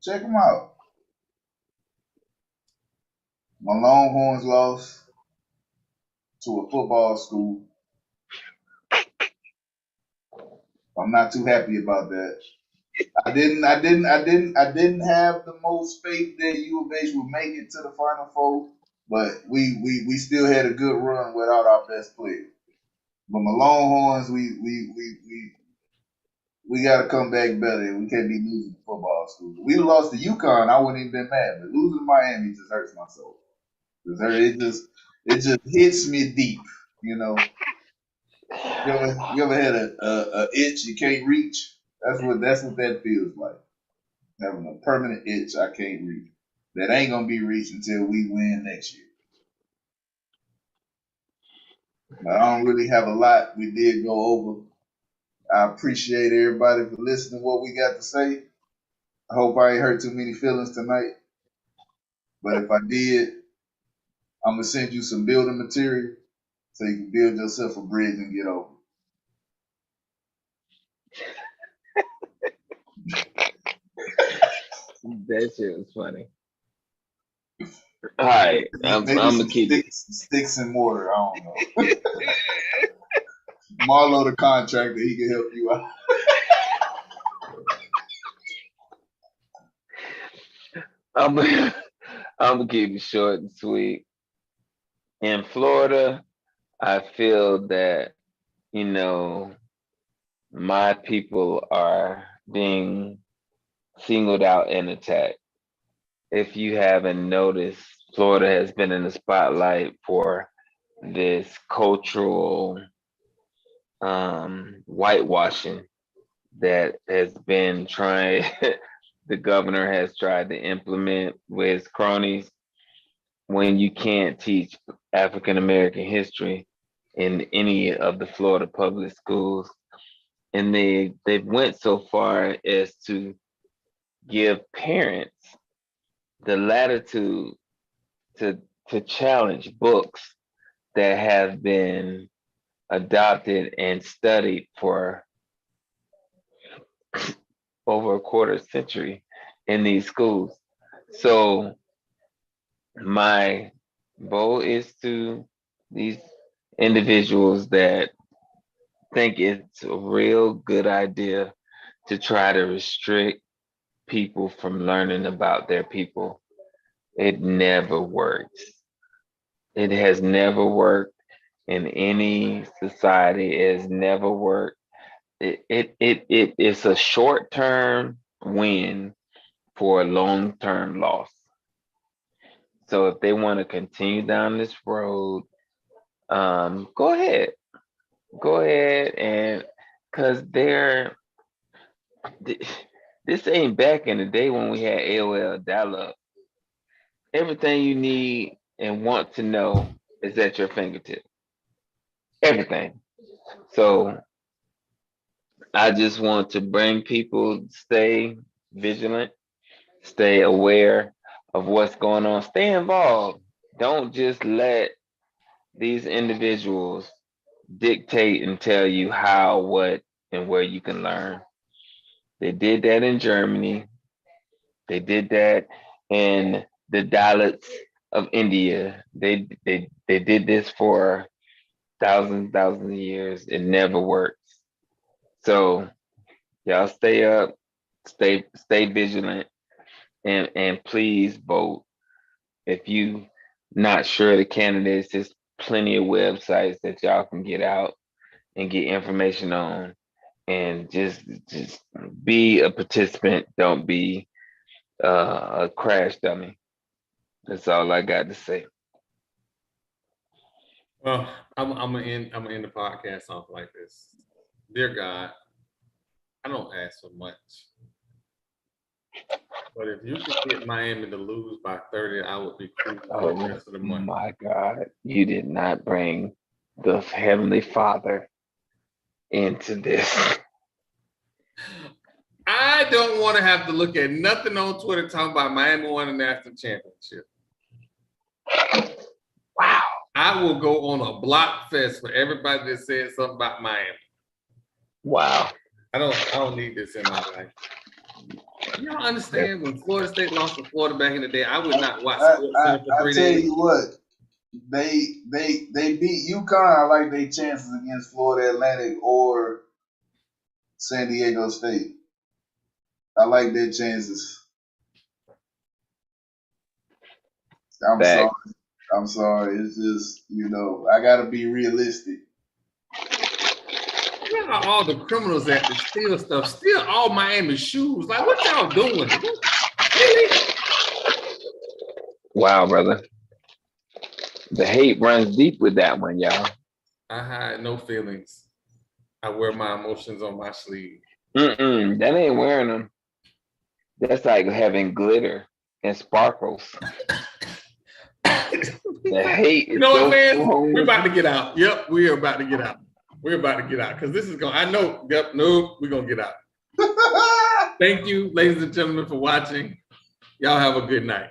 check them out. My Longhorns lost to a football school. I'm not too happy about that. I didn't have the most faith that U of H would make it to the Final Four, but we still had a good run without our best player. But my Longhorns, we got to come back better. We can't be losing to football school. We lost to UConn, I wouldn't even been mad, but losing to Miami just hurts my soul. It just hits me deep, You ever had a itch you can't reach? That's what that feels like. Having a permanent itch I can't reach. That ain't gonna be reached until we win next year. But I don't really have a lot. We did go over. I appreciate everybody for listening to what we got to say. I hope I ain't hurt too many feelings tonight. But if I did, I'm gonna send you some building material so you can build yourself a bridge and get over. That shit was funny. All right, I'm gonna keep sticks and mortar. I don't know. Marlo, the contractor, he can help you out. I'm gonna keep it short and sweet. In Florida, I feel that my people are being singled out and attacked. If you haven't noticed, Florida has been in the spotlight for this cultural whitewashing that has been the governor has tried to implement with cronies. When you can't teach African American history in any of the Florida public schools, and they went so far as to give parents the latitude to challenge books that have been adopted and studied for over a quarter century in these schools. So my Bo is to these individuals that think it's a real good idea to try to restrict people from learning about their people. It never works. It has never worked in any society. It has never worked. It's a short term win for a long term loss. So if they want to continue down this road, go ahead. Go ahead and because this ain't back in the day when we had AOL dial up. Everything you need and want to know is at your fingertip. Everything. So I just want to bring people stay vigilant, stay aware of what's going on, stay involved. Don't just let these individuals dictate and tell you how, what, and where you can learn. They did that in Germany. They did that in the Dalits of India. They did this for thousands of years. It never works. So y'all stay up, stay vigilant, and please vote. If you not sure of the candidates, there's plenty of websites that y'all can get out and get information on, and just be a participant. Don't be a crash dummy. That's all I got to say. Well, I'm gonna end the podcast off like this. Dear God, I don't ask for much, but if you could get Miami to lose by 30, I would be cool for the rest of the month. My God, you did not bring the Heavenly Father into this. I don't want to have to look at nothing on Twitter talking about Miami won the national championship. Wow. I will go on a block fest for everybody that said something about Miami. Wow. I don't need this in my life. You don't understand when Florida State lost to Florida back in the day, I would not watch sports I for 3 tell days. you what, they beat UConn. I like their chances against Florida Atlantic or San Diego State. I like their chances. I'm sorry. It's just, I gotta be realistic. Where are all the criminals at that steal stuff? Steal all Miami shoes. Like, what y'all doing? Really? Wow, brother. The hate runs deep with that one, y'all. I hide no feelings. I wear my emotions on my sleeve. That ain't wearing them. That's like having glitter and sparkles. The hate is You know what, man? strong. We're about to get out. Yep, we are about to get out. We're about to get out because this is going. I know. Yep, no, we're gonna get out. Thank you, ladies and gentlemen, for watching. Y'all have a good night.